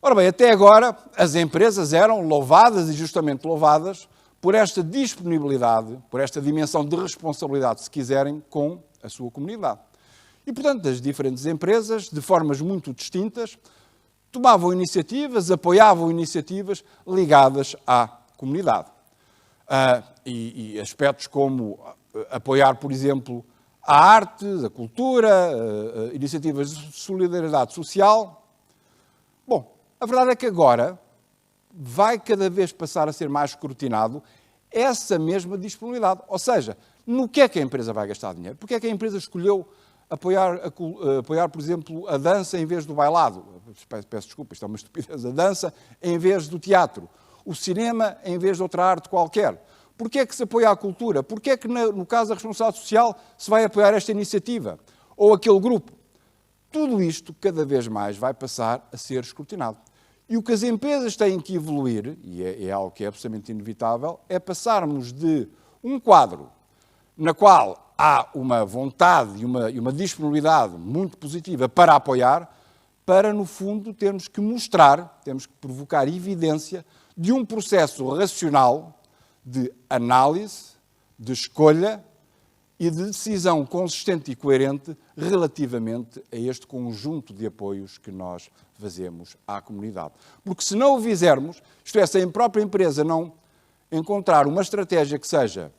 Ora bem, até agora as empresas eram louvadas, e justamente louvadas, por esta disponibilidade, por esta dimensão de responsabilidade, se quiserem, com a sua comunidade. E, portanto, as diferentes empresas, de formas muito distintas, tomavam iniciativas, apoiavam iniciativas ligadas à comunidade. E aspectos como apoiar, por exemplo, a arte, a cultura, iniciativas de solidariedade social. Bom, a verdade é que agora vai cada vez passar a ser mais escrutinado essa mesma disponibilidade. Ou seja, no que é que a empresa vai gastar dinheiro? Porque é que a empresa escolheu apoiar, por exemplo, a dança em vez do bailado? Peço desculpa, isto é uma estupidez. A dança em vez do teatro. O cinema em vez de outra arte qualquer. Porquê é que se apoia a cultura? Porquê é que, no caso da responsabilidade social, se vai apoiar esta iniciativa? Ou aquele grupo? Tudo isto, cada vez mais, vai passar a ser escrutinado. E o que as empresas têm que evoluir, e é algo que é absolutamente inevitável, é passarmos de um quadro na qual há uma vontade e uma disponibilidade muito positiva para apoiar, para, no fundo, termos que mostrar, temos que provocar evidência de um processo racional de análise, de escolha e de decisão consistente e coerente relativamente a este conjunto de apoios que nós fazemos à comunidade. Porque se não o fizermos, isto é, se a própria empresa não encontrar uma estratégia que seja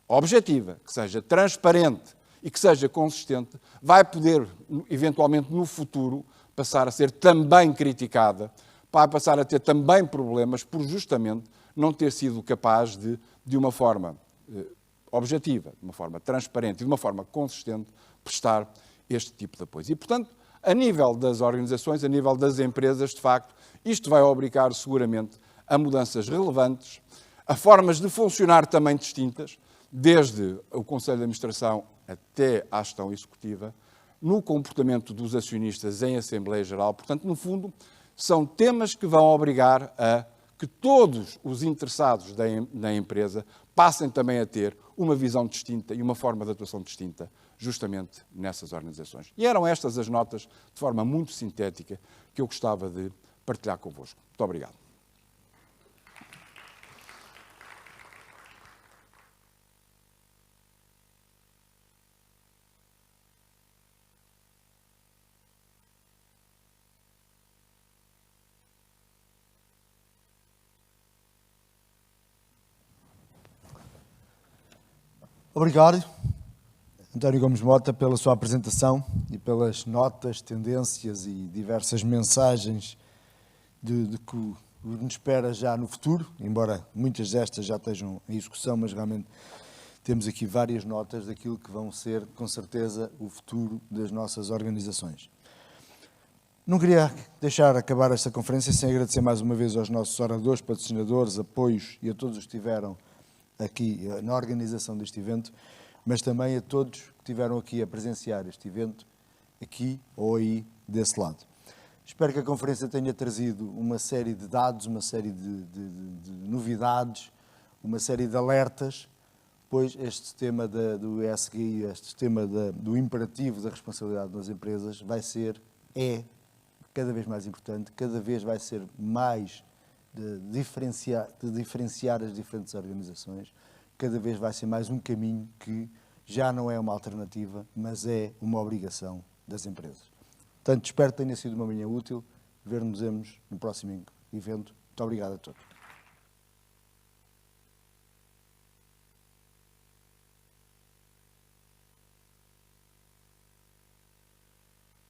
objetiva, que seja transparente e que seja consistente, vai poder, eventualmente, no futuro, passar a ser também criticada, vai passar a ter também problemas por justamente não ter sido capaz de uma forma objetiva, de uma forma transparente e de uma forma consistente, prestar este tipo de apoio. E, portanto, a nível das organizações, a nível das empresas, de facto, isto vai obrigar seguramente a mudanças relevantes, a formas de funcionar também distintas, desde o Conselho de Administração até à gestão executiva, no comportamento dos acionistas em Assembleia Geral. Portanto, no fundo, são temas que vão obrigar a que todos os interessados na empresa passem também a ter uma visão distinta e uma forma de atuação distinta, justamente nessas organizações. E eram estas as notas, de forma muito sintética, que eu gostava de partilhar convosco. Muito obrigado. Obrigado, António Gomes Mota, pela sua apresentação e pelas notas, tendências e diversas mensagens de que nos espera já no futuro, embora muitas destas já estejam em execução, mas realmente temos aqui várias notas daquilo que vão ser, com certeza, o futuro das nossas organizações. Não queria deixar acabar esta conferência sem agradecer mais uma vez aos nossos oradores, patrocinadores, apoios e a todos os que estiveram aqui na organização deste evento, mas também a todos que estiveram aqui a presenciar este evento, aqui ou aí desse lado. Espero que a conferência tenha trazido uma série de dados, uma série de novidades, uma série de alertas, pois este tema do ESG, este tema do imperativo da responsabilidade das empresas é cada vez mais importante, cada vez vai ser mais de diferenciar as diferentes organizações, cada vez vai ser mais um caminho que já não é uma alternativa, mas é uma obrigação das empresas. Portanto, espero que tenha sido uma manhã útil. Ver-nos no próximo evento. Muito obrigado a todos.